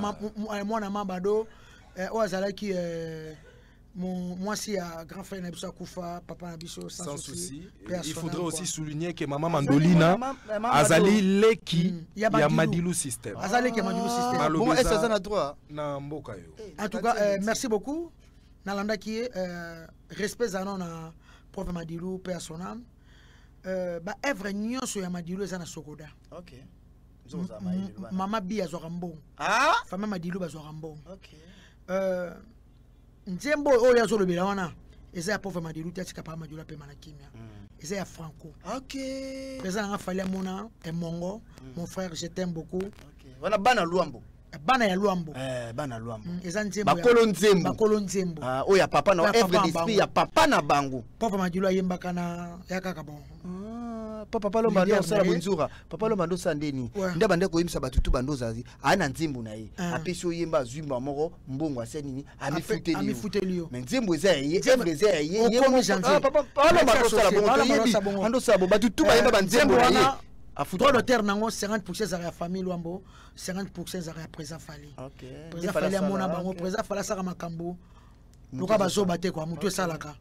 Mamado o azala ki moi si a grand frère na biso kufa papa na biso sans souci. Il faudrait aussi souligner que maman Mandolina azali leki ya Madilu system azali ki Madilu system bon est ça na droit na mboka yo. En tout cas merci beaucoup nalanda ki respect zanon na Prof Madilu paix à son âme. Ba œuvre nyonso ya Madilu eza na Sokoda. OK. Mama Bia Zorambon. Fama Madilu ba Zorambon. OK. Nzembo oyo ya zolobela wana eza ya Prof Madilu te tika pa Madilu pe manakimia. Eza ya Franco. OK. Présent nga fali mona et Mongo, mon frère, je t'aime beaucoup. OK. Wana bana Luambo. Bana ya Luambo. Bana Luambo. Eza nzembo. Bakolo nzembo. Oh ya papa na œuvre d'esprit ya papa na bango. Papa Madilu ayemba kana ya kaka bon. Papa lo bando sala bunzura. Papa lo bando sandeni. Nda bande ko yimisa batutu bando zazi. Ana nzembo na ye. Apesi oyemba zwimba moko mbongo asenini amifuteli yo. Mais nzembo eza ye, œuvre eza ye. Papa lo bando sala bongo. Ando sabo batutu ba yemba nzembo na ye. Droit d'auteur nango 50% za ya famille Luambo, 50% za ya présent fali. OK. Présent fali amona bango, présent fala saka makambo. Luka bazo bate kwa mutu salaka.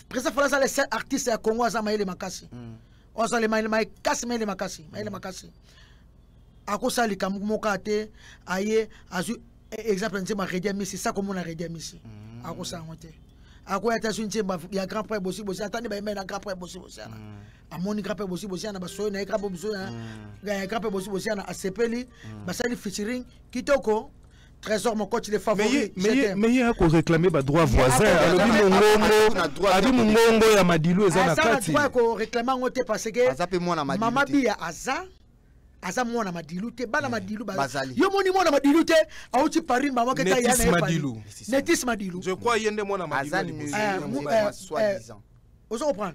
Présent fala sa les artistes ya Congo za maile makasi. Oza le maile makasi. Akosa li kamoka te aye azu exemple nzema redia misi ça comme on a redia misi. Akosa ngote. Akoya ta sunzemba ya grand frère bosi atandi ba na grand frère bosi ana. Amoni grappe bosi na basoyo na grappe bosi na ga grappe bosi na asepeli basali featuring kitoko trésor mon coach les favoris mais il y a ko réclamer ba droit voisin adi mungongo ya Madilu eza na kati droit ko réclamer ngote parce que azape mwana Madilu mama bia aza mwana Madilu te bana Madilu yo moni mwana Madilu te auti Paris mama ke ta yana Madilu Netis Madilu je crois yende mwana Madilu soi-disant vous comprenez.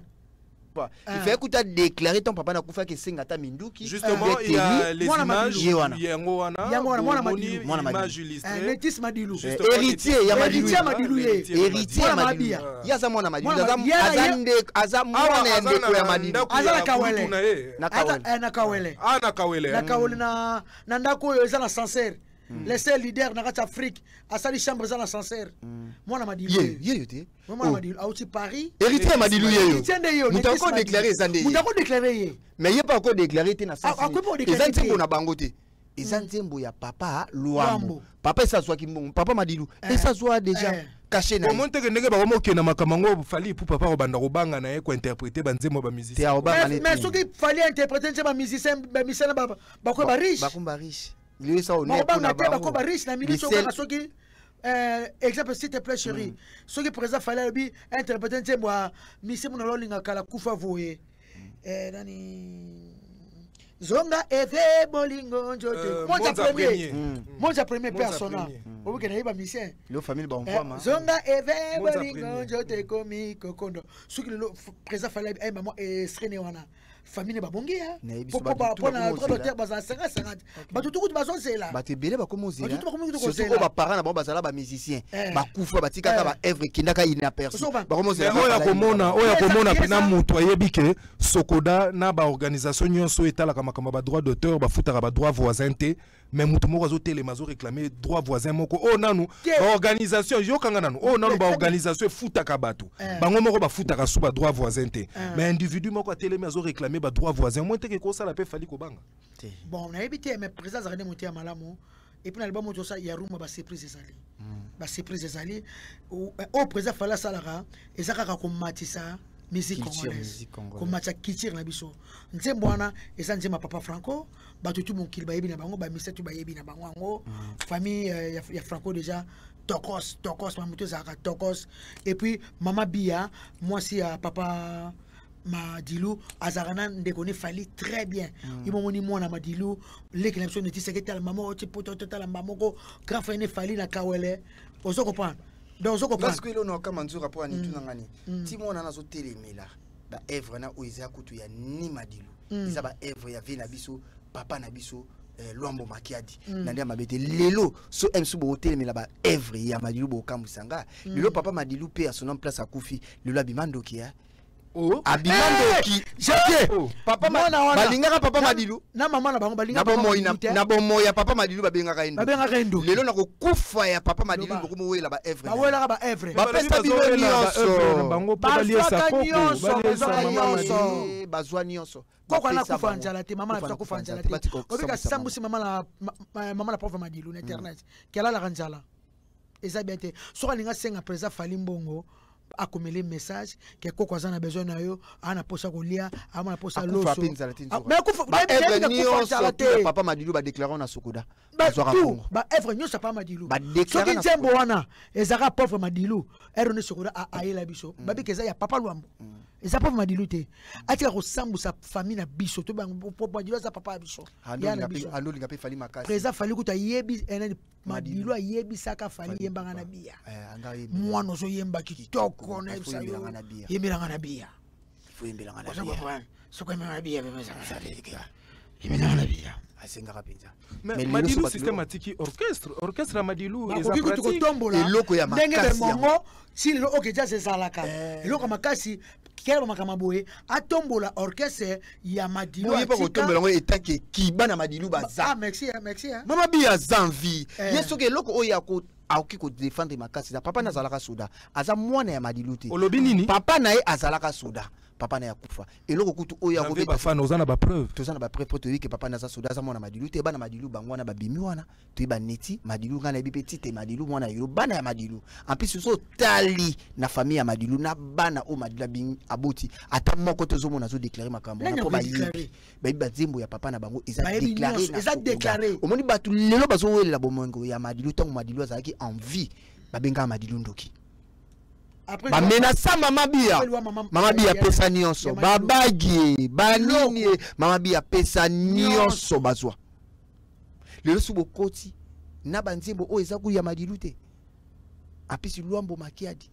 Il fait que tu as déclaré ton papa n'a pas fait que c'est ngata minduki. Justement, il y a les images. Il y a image illustrée. Netis Madilu. Héritier, il y a Madilu. Héritier Madilu. Il y a ça mon Madilu. Azam mwana ndeko ya Madilu. Azala kawele. Na kawele na ndako yo eza na ascenseur. Les seuls leaders dans l'Afrique, à sa chambre dans l'ascenseur. Moi, on m'a dit. Moi, on m'a dit. À Paris. Héritier m'a dit. Nous t'avons encore déclaré. Nous t'avons déclaré. Mais il n'y a pas encore déclaré. Ils ont dit qu'on a bangoté. eza nzembo ya papa Luambo. Papa ça soit kimbongo, papa Madilu. Et ça soit déjà caché na. Comment te ndenge ba moke na makamango fali pour papa obanda robanga na ko interpréter banzembo ba musicien. Mais ce qu'il fallait interpréter c'est ba musicien ba musicien ba ko ba riche. Ba ko ba riche. Lui ça honnête pour na ba ko ba riche na milieu so ki exemple s'il te plaît chérie. Ce qui présent fallait bi interpréter c'est moi musicien na lolinga kala kufa voye. Nani Zonga eve bolingo njote. Monza premier personnage. Obu ke na iba musicien. Le famille ba onfama. Zonga eve bolingo njote komi kokondo. Suki le présent fallait maman et srene wana. Famille ba bongia. Pour na droit d'auteur baza 50. Ba tout bazo zela. Ba te belé ba komo zela. Surtout ba parents na ba bazala ba musicien. Ba kufa ba tika ba œuvre kindaka inaperçu. Ba komo zela. Oya komona pena mutu ayebike Sokoda na ba organisation nyonso etala kama ba droit d'auteur ba futaka ba droit voisin te mais mutu moko zo tele mazo réclamer droit voisin moko nanu ba organisation yo kanga nanu nanu ba organisation futaka bato bango moko ba futaka sous ba droit voisin te mais individu moko tele mazo réclamer ba droit voisin mo te ke ko sala pe fali ko banga bon na ebité mais président zakane monter à malamu et puis l'album moto ça ya rumba ba surprise ezali ba surprise ezali au président fala salara ezaka ko matisa musique congolaise comme matcha culture na biso nzembo wana eza nzemba papa Franco batutu monkili bayebi na bango ba misetu bayebi na bango ngo famille ya Franco déjà tokos mamuto zaka tokos et puis mama Bia moi si papa Madilu azarana ndekoni fali très bien imomoni mwana Madilu l'éclampsion de tiseketa la maman poto total mamoko grand frère fali na kawele ozo comprendre. Donc je comprends. Parce que là on a comme un rapport à Nitu Nangani. Si moi on a zo télémela, ba œuvre na oiza kutu ya ni Madilu. Isa ba œuvre ya Vena biso, papa na biso Luambo Makiadi. Ndia mabete lelo so emsu bo télémela ba œuvre ya Madilu bo kamusanga. Lelo papa Madilu pe à son nom place à Koufi, lelo abimando ki ya. Oh, abimando ki. Jacques. Papa balingaka papa Madilu. Na maman na bango balingaka na bomo ya papa Madilu babengaka endo. Lelo na ko kufa ya papa Madilu bo ko wela ba œuvre. Ba wela ba œuvre. Ba pesa bino nyonso. Bango pa balia sa koko. Bazwa nyonso. Koko na kufa njala te mama na kufa njala te. Obika sambusi mama na prof Madilu na internet. Kela la njala. Eza bien te. So kalinga senga presa fali mbongo. A comme les messages que quoi a besoin na yo ana posa kolia ana posa loso mais papa Madilu ba déclarer na Sokoda ba œuvre nyo papa Madilu so ki nzembo wana ezaka pauvre Madilu erone Sokoda a la biso babi keza ya papa Luambo eza pauvre Madilu te atika ko sambu sa famille na biso to ba Madilu za papa biso ya na biso ando linga pe fali makasi preza fali kuta yebi Madilu yebi saka fali yembanga na bia mwana zo yemba kitoko kona yembelanga na bia faut yembelanga na bia so ko yembelanga na bia yembelanga na bia asenga rapida mais Madilu systématique orchestre à Madilu et ça pratique eloko ya makasi ndenge mongo si le ok jazz ezalaka eloko makasi kela makamaboye atombola orchestre ya Madilu atika ko tombola ngo etake kibana Madilu baza merci mama bia zanvi yeso ke eloko oya ko aoki ko défendre makasi papa nazalaka soda aza mwana ya Madilu te olobi nini papa na ye azalaka soda papa na ya kufa eloko kutu oya ko ba fan ozana ba preuve tozana ba preuve to que papa naza soda aza mwana Madilu te bana Madilu bangwana ba bimi wana to ba neti Madilu ngana bi petite Madilu mwana yo bana ya Madilu en plus so tali na famille ya Madilu na bana o Madilu bing aboti ata moko tozo mona zo déclarer makambo na ko ba yibi ba zembo ya papa na bango eza déclarer omoni batu lelo bazo welela bomongo ya Madilu tango Madilu azaki en vie babenga Madilu ndoki ba menasa mama bia pesa nyonso babagi banini mama bia pesa nyonso bazwa lelo subo koti na banzembo o eza ku ya Madilu te apisi Luambo Makiadi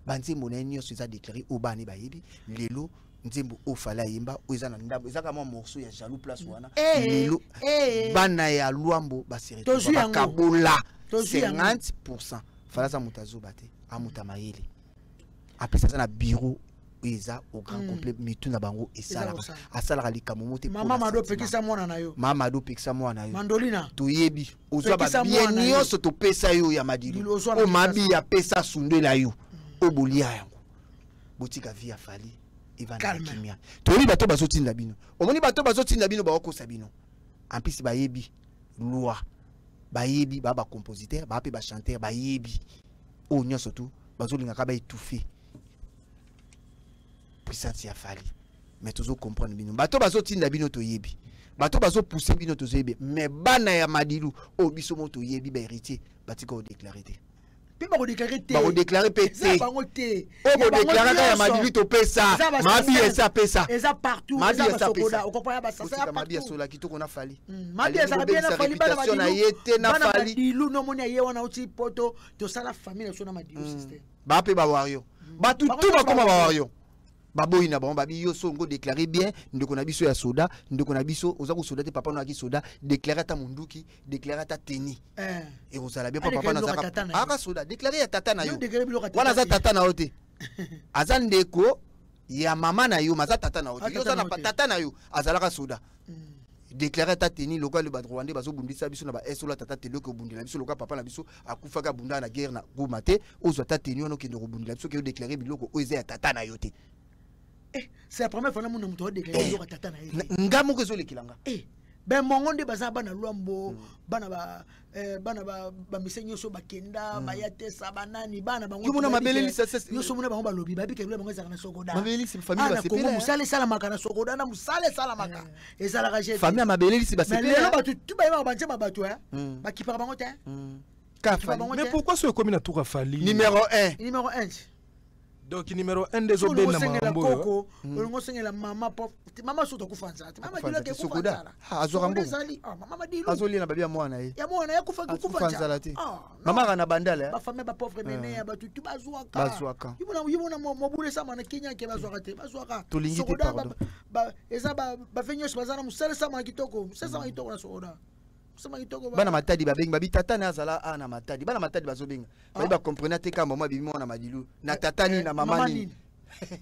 banzembo na nyonso eza déclaré o bani bayebi lelo nzembo o fala yemba o eza na ndambo eza kama morceau ya jaloux place wana lelo bana ya Luambo basere kabola 50% fala za mutazo bate amuta mayele après ça na bureau eza au grand complet mituna bango esala asala likambo mote mama Mado pekisa mwana na yo mama Mado pekisa mwana na yo mandolina to yebi ozwa ba bien nyonso to pesa yo ya Madilu o mabi ya pesa sundela yo o bolia yango botika via fali Ivan Kimia to yebi bato bazotinda bino omoni bato bazotinda bino ba okosa bino en plus ba yebi loi bayebi ba compositeur ba pe ba chanteur bayebi o nya surtout bazolinga ka ba étouffer puissance ya fali mais toujours comprendre bino bato bazo tinda bino to yebi bato bazo pousser bino to yebi mais bana ya madilu o biso moto yebi ba héritier batika o déclarer te ba ko déclarer te ba ko déclarer pété ba ngote o ko déclarer ka ya madilu to pesa mabi esa pesa eza partout eza sokoda o comprend ba ça ça mabi esola kitoko na fali mabi eza bien na fali bana na yete na fali madilu no moni ye wana uti poto to sala famille so na madilu système ba pe ba wario ba tout ba koma ba wario baboyi na bango babi yo so ngo déclarer bien ndeko na biso ya soda ndeko na biso oza ko soda te papa no aki soda déclarer ta munduki déclarer ta teni et ozala bien papa na zaka aka soda déclarer ya tata na yo wana za tata na yo te aza ndeko ya mama na yo maza tata na yo te yo za na tata na yo azala ka soda déclarer ta teni local ba Rwanda bazo bundisa biso na ba esola tata telo ko bundila biso local papa na biso akufaka bunda na guerre na gomate ozo ta teni ono ke ndo bundila biso ke déclarer biloko oze ya tata na yo te. C'est la première fois que nous avons déclaré que tata na ye. Ngamu ke zo lekilanga. Ben mongonde baza bana luambo bana ba misenyo so bakenda bayate sabanani bana bango. Yumuna mabeleli sasa. Yo so muna bango balobi babi ke luambo ngeza kana sokoda. Mabeleli si famille ba sepela. Musale sala makana sokoda na musale sala maka. Ezala ka jete. Famille mabeleli si ba sepela. Mais lelo batu tu ba ba banze mabatu ba kipara bango te. Mais pourquoi ce commune tour a fallu numéro 1. Numéro 1. Donc numéro 1 des obé na mambo olongo sengela mama pop mama soto kufanza mama dilo ke kufanza azorambo mama dilo azoli na babia mwana ye ya mwana ya kufanza mama kana bandala ba famille ba pauvre mene ba tutu bazwaka yibona mobule sama na Kenya ke bazwaka te bazwaka tolingi te pardon ba eza ba fenyos bazana musale sama kitoko na soda bana matadi babengi babi tata na azala na matadi bana matadi bazobenga ba comprendre te ka mama bibi mwana madilu na tatani na mama ni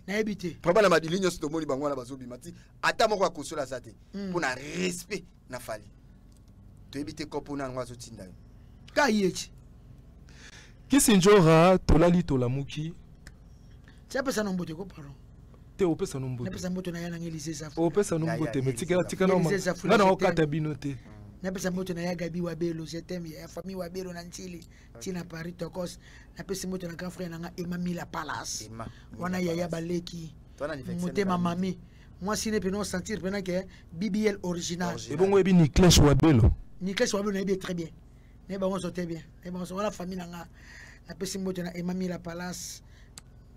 na ebité papa na madilu nyoso to moni bango na bazobima ti ata moko akosola sate pona respect na fali to ebité kopo na ngwa zotinda ka yechi kisinjora tolali tolamuki c'est pas ça non bote ko pardon te opesa no mbote na mbote na yana ngelize za opesa no mbote metikela tikana ngana okata bino te na pesa moto na ya Gabi Wabelo je t'aime ya famille Wabelo na Nchili tina Paris Tokos na pesa moto na grand frère na Emami la Palace wana ya baleki motema mami moi si ne peut non sentir pendant que BBL original et bon webi Niklash Wabelo na bien très bien ne ba on sortait bien ne ba on la famille na pesa moto na Emami la Palace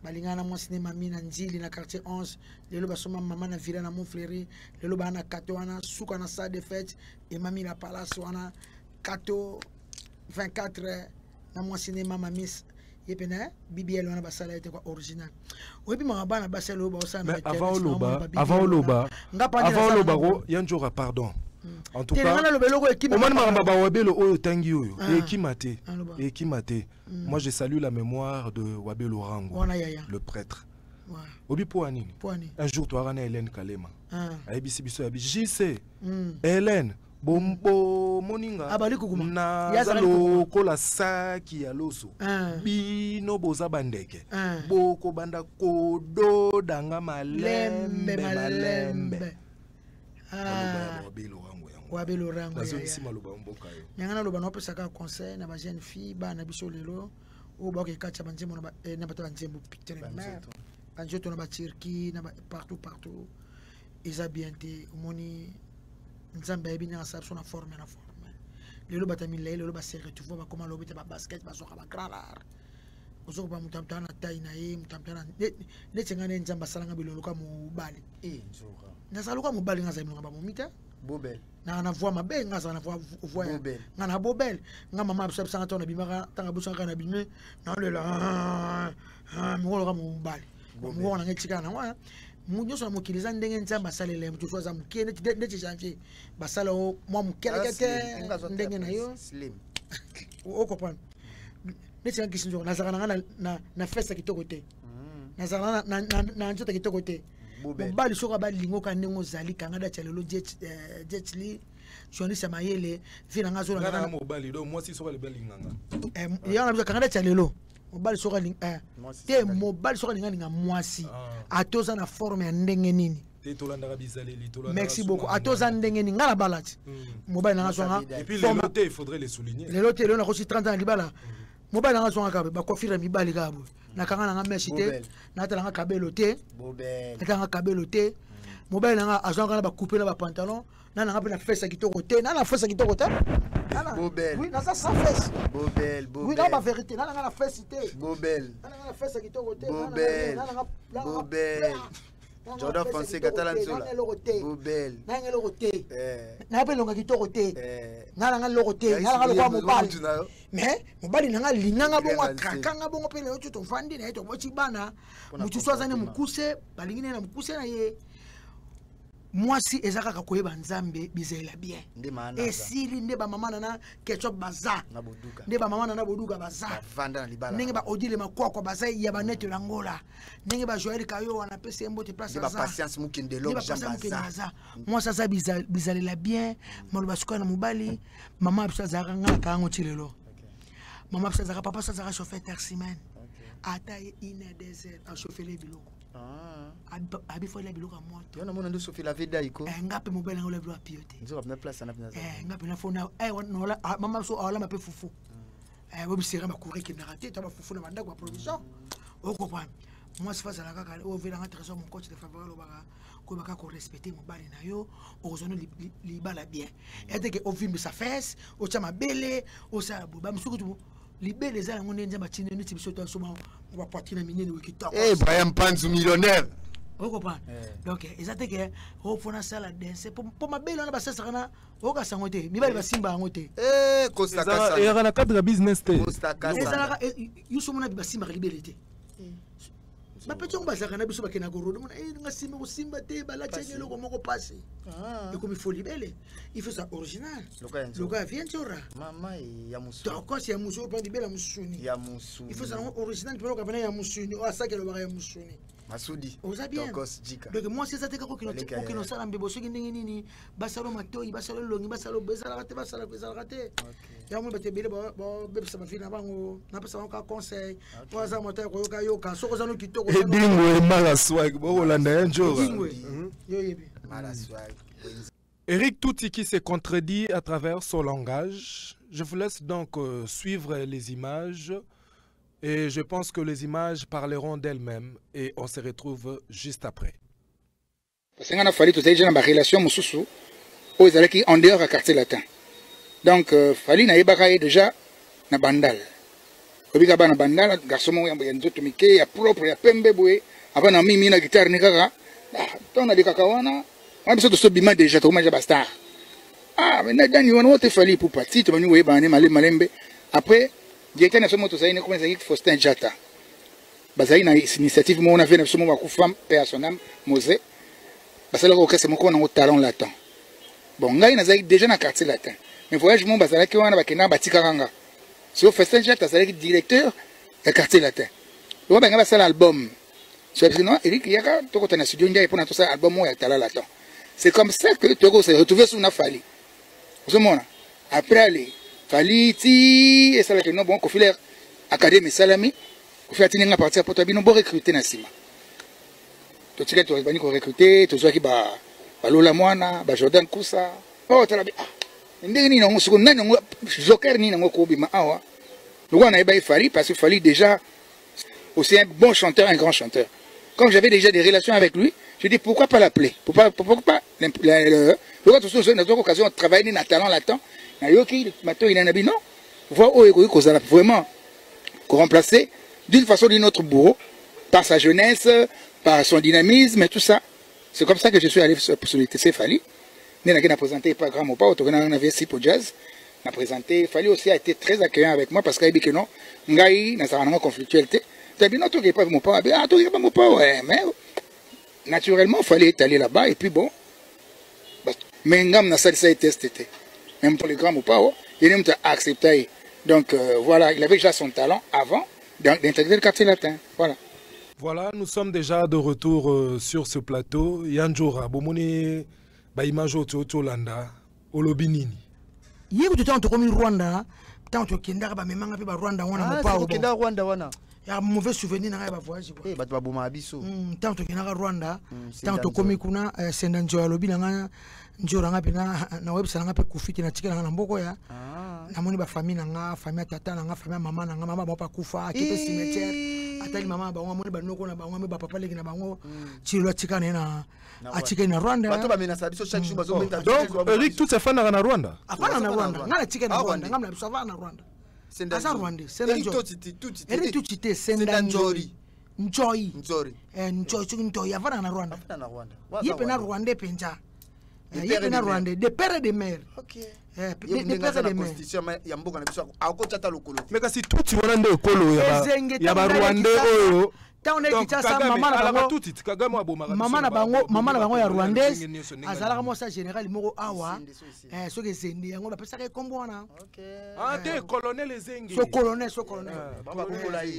balingana moi si ne mami na Nchili na quartier 11 lelo basoma mama na villa na Montfleury lelo bana kato wana suka na salle de fête et mami la Palace wana kato 24 na moi si ne mama miss yepena BBL wana basala était quoi original oyebi mabana basalo ba osana avant loba yanjora pardon en tout cas moi je salue la mémoire de Wabelo Rango le prêtre obi po anini un jour toi rana Hélène Kalema ayebisi biso ya JC Hélène bombo moninga na zalo kola saki ya loso bino boza bandeke boko banda kodo danga malembe Wabelo Rango nyangana loba no pesa ka conseil na ba jeune fille ba na biso lelo o ba ke kacha banzemo na bato banzemo picture mère banjoto na ba Turquie na partout isa bien te moni nzamba ebi na sa na forme lelo batami lelo ba se retrouver ba comment lobita ba basket ba soka ba grand art ozo ba mutamta na taille na ye mutamta na ne tsengane nzamba salanga bilolo ka mu bali nzoka na saluka mu bali ngaza ibinga ba mumita bobel na voix mabe ngaza na voix ngana bobel nga mama absab sanga tona bimaka tanga busanga na bimé na le la mo mu bali mo na ngetika na wa munyoso mukiliza ndenge nzamba salele mtu choza mukene ndeti janvier basala mo mukela kete ndenge na yo slim oko pan ndeti yangi sinjo nazaka na festa kitoko te nazaka na njota kitoko te bali soka balingo ka ndenge ozali kanga da chalelo jetli journaliste mayele vina ngazo na mobali do moi si soka le balinganga ya na kanga da chalelo mobali soka te mobali soka linga mwasi atoza na forme ya ndenge nini Merci beaucoup. À tous andengeni ngala balati. Mobile na zonga. Et puis les lotés, il faudrait les souligner. Les lotés, on a reçu 30 ans libala. Mobile na zonga ka ba kofira mibali ka bo. Na kanga na meshite, na tala nga kabelo te. Bobel. Na tanga kabelo te. Mobile na azonga na ba couper na ba pantalon. Na nga pe na fesse kitoko te. Na fesse kitoko te. Bobel. Oui, na ça sans fesse. Bobel. Oui, na ba vérité. Na nga fesse te. Bobel. Na nga fesse kitoko te. Bobel. Bobel. Jordan Fonseca talanzola. Bobel. Na nga lokote. Na pe longa kitoko te. Na nga lokote. Na nga lokwa mobali. Mais mobali na nga linganga bongo akakanga bongo pe leo to fandi na to bochi bana. Mutu swazane mukuse, balingine na mukuse na ye. Moi si ezaka ka koyeba nzambe bizela bien. Et si linde ba mama na ketchup baza. Nde ba mama na boduka baza. Vanda na libala. Nenge ba odile makoko baza ya ba net langola. Nenge ba Joël Kayo wana pese mbote place baza. Nde ba patience mukinde lo baza. Moi ça ça bizalela bien. Maloba suka na mobali. Mama abisa zaka nga ka ngo tilelo. Mama abisa zaka papa zaka chauffeur taxi man. Ata ine desert a chauffer les biloko. Abi faut les biloko moto. Yo na mona ndo chauffer la vida iko. Ngape mobile ngo le bloc piloter. Nzo na place na pina. Ngape na fona no la mama so ala ma pe fufu. Bo bisera ma courir ki na raté ta ba fufu na banda kwa production. O comprendre. Moi c'est face à la kaka o vela nga trésor mon coach de faveur lo baka ko baka ko respecter mobile na yo o zono li bala bien. Et que o vimbi sa fesse, o chama bele, o sa ba msuku tu libele za ngo ndenza batine ni tibiso to soma ba poitrine minene wikitoko. Brian Panzu millionnaire. O comprend. Donc exacte que o fona sala dance pour ma belle on ba sasa kana o ka sangote mi bali ba simba ngote. Costa Casa. Et na cadre business te. Costa Casa. Ezala yuso mona ba simba libele te. Ba petit on ba saka na biso ba kena gorodo mona nga simba ko simba te ba la tshengelo ko moko passe. Et comme il faut libele, il faut ça original. Le gars vient tshora. Mama ya musu. Donc quand c'est ya musu pas libele musuni. Ya musu. Il faut ça original pour ka bana ya musuni. O asaka le ba ya musuni. Masudi. Oza bien. Donc moi c'est ça te kako kino sala mbebo soki ndenge nini basalo matoi basalo longi basalo bezala rate basalo bezala rate. Ya mo bete bele ba bebisa ba fina bango na pesa ka conseil. Pour ça moto ko yoka yoka soko zano kitoko. Edingo mala swag bo Holanda njora. Yo yebi. Mala swag. Eric Touti qui se contredit à travers son langage. Je vous laisse donc suivre les images. Et je pense que les images parleront d'elles-mêmes et on se retrouve juste après. Parce qu'on a fallu tout ça, j'ai une relation mususu aux qui en dehors à quartier latin. Donc fallu na ibaka déjà na bandal. Obika ba na bandal garçon mo yamba nzoto mike ya propre ya pembe boye avant na mimi na guitare ni kaka. On a des kakawana. On a besoin de ce bima déjà to manger bastar. Mais na dani on wote fallu pour partir to mani weba ne malembe après directeur national to saine comme ça Faustin Jata bazai na initiative mo na vena somo ba ku femme personnel Mosé basala ko kese moko na talent latin bon ngai na zai déjà na quartier latin mais voyage mo basala ki wana bakena batika kanga so Faustin Jata c'est directeur du quartier latin donc ba ngaba sala album so non Eric yaka to ko tana studio ndia pour na to sa album mo ya talent latin c'est comme ça que to se retrouver sous na fali vous mona après aller Faliti et ça que non bon qu'on fait l'académie Salami qu'on fait atteindre la partie pour toi bien bon recruter na sima to tika to bani ko recruter to zo ki ba Lola Mwana ba Jordan Kusa oh tala ndenge ni ngo suko nani ngo joker ni ngo ko bima awa donc on a ba Fali parce que Fali déjà aussi un bon chanteur, un grand chanteur. Comme j'avais déjà des relations avec lui, je dis pourquoi pas l'appeler, pourquoi pas l'occasion de travailler dans talent latent. Non, vraiment remplacer d'une façon ou d'une autre bourreau par sa jeunesse, par son dynamisme et tout ça. C'est comme ça que je suis allé sur le TC Fali. On a présenté pas grand ou pas, on avait aussi pour jazz. On a présenté, Fali aussi a été très accueillant avec moi parce qu'il a dit que non, Ngaï n'a pas de conflictualité. Tu as dit non, tu n'es pas mon père, tu n'es pas mon père, ouais, mais naturellement, il fallait aller là-bas et puis bon. Mais Ngam n'a pas testé. Même pour les grands ou pas, il a accepté. Donc voilà, il avait déjà son talent avant d'intégrer le quartier latin. Voilà. Voilà, nous sommes déjà de retour sur ce plateau. Yanjora, Bomoni, Baimajo Tolanda, Olobinini. Hier, tu t'es en Rwanda, tant que Kenda, Rwanda, on a pas. Kenda Rwanda, wana. Il y a un mauvais souvenir dans le voyage. Eh, bah tu vas bomber à Bissau. Tant que tu es Rwanda, tant que tu kuna c'est dans le lobby na njoranga pina na website nga pe kufiti na tikela na mboko ya. Na moni ba famille nga, famille tata nga, famille maman nga, maman ba pa kufa, kipe cimetière. Atali maman ba moni ba noko na ba ngwa ba papa leki na bango. Tilo tika na atika na Rwanda. Bato ba menasa biso chaque jour bazo menta. Donc Eric tout c'est fan na Rwanda. Afana na Rwanda. Nga na tika na Rwanda, nga na biso va na Rwanda. Asa Rwanda, Eric Tuchite Sendanjori. Njoi. Njoi afana na Rwanda. Yepe na Rwanda penja. Yepe na Rwanda de père de mère. OK. De père de mère. Ya mboka na biso akotata lokolo. Mais kasi tout tu wana nde ekolo ya ba Rwanda oyo. Donc maman na bango ya rwandaise azalaka mosa général moko awa soki ezendi yango bapesaka ekombo wana te colonel ezengi so colonel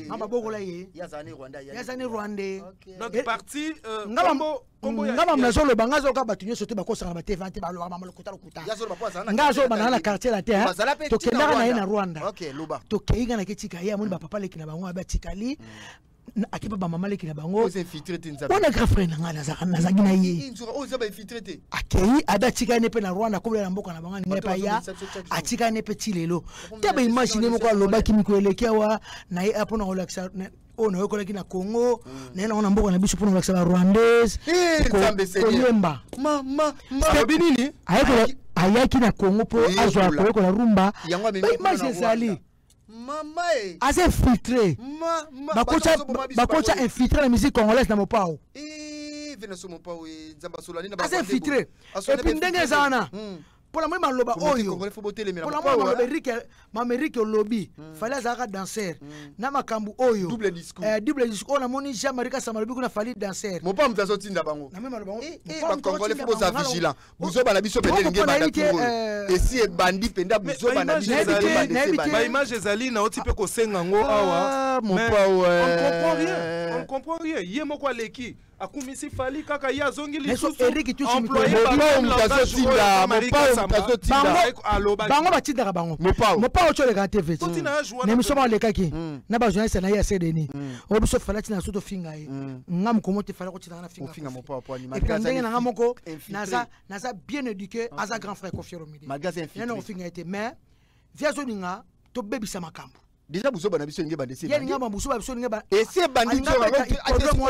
babokola ye yazani rwandais donc parti ngaba mnazoloba nga azoka bato nyonso te bakosaka na batv te balobaka bamalokota lokuta nga azolobana na quartier la te tokendaka na ye na Rwanda tokeyika na ketika ye amoni bapapa leki na bango abatikali akipa ba mama leki na bango ona grand frère na ngala nazaki na ye akei adatika ne pe na Rwanda ko na mboka na bango ni pa ya atika ne pe tilelo te ba imagine moko aloba kimiko eleki wa na ye apona relaxa ona yo koleki na Congo na na mboka na biso pona relaxa ba rwandaise koyemba mama binini ayaki na Congo po azwa ko na rumba ba imagine sali Mama assez infiltré. Bakocha infiltré la musique congolaise na mopao. Assez infiltré. Et puis ndenge zana. Pour la même loba oyo. Pour la même Amérique lobby. Fallait zaka danser. Na makambu oyo. Double discours. Double discours. On a moni Jean-Marie Samalobi kuna fallait danser. Mon pas mtazo tinda bango. Na même loba. Ba congolais faut bosa vigilant. Buzo bala biso pende nge banda. Et si bandi penda buzo bana biso ba image ezali na otipe ko senga ngo awa. Mon pas on comprend rien. Yé moko leki. Akumisi fali kaka ya zongi lisu employé bango batindaka bango mopao toleka tv na miso balekaki na bajournaliste na ye ya cdni oyo biso fala tina so tofinga ye nga mokomo te fala kotinaka na finga ndenge nanga moko naza bien éduqué aza grand frère Koffi Olomide yana kofinga ye te mais via zoninga tobebisa makambo déjà buso bana biso nge bandesi ye ninga buso ba biso nge ba ese bandi nzo ba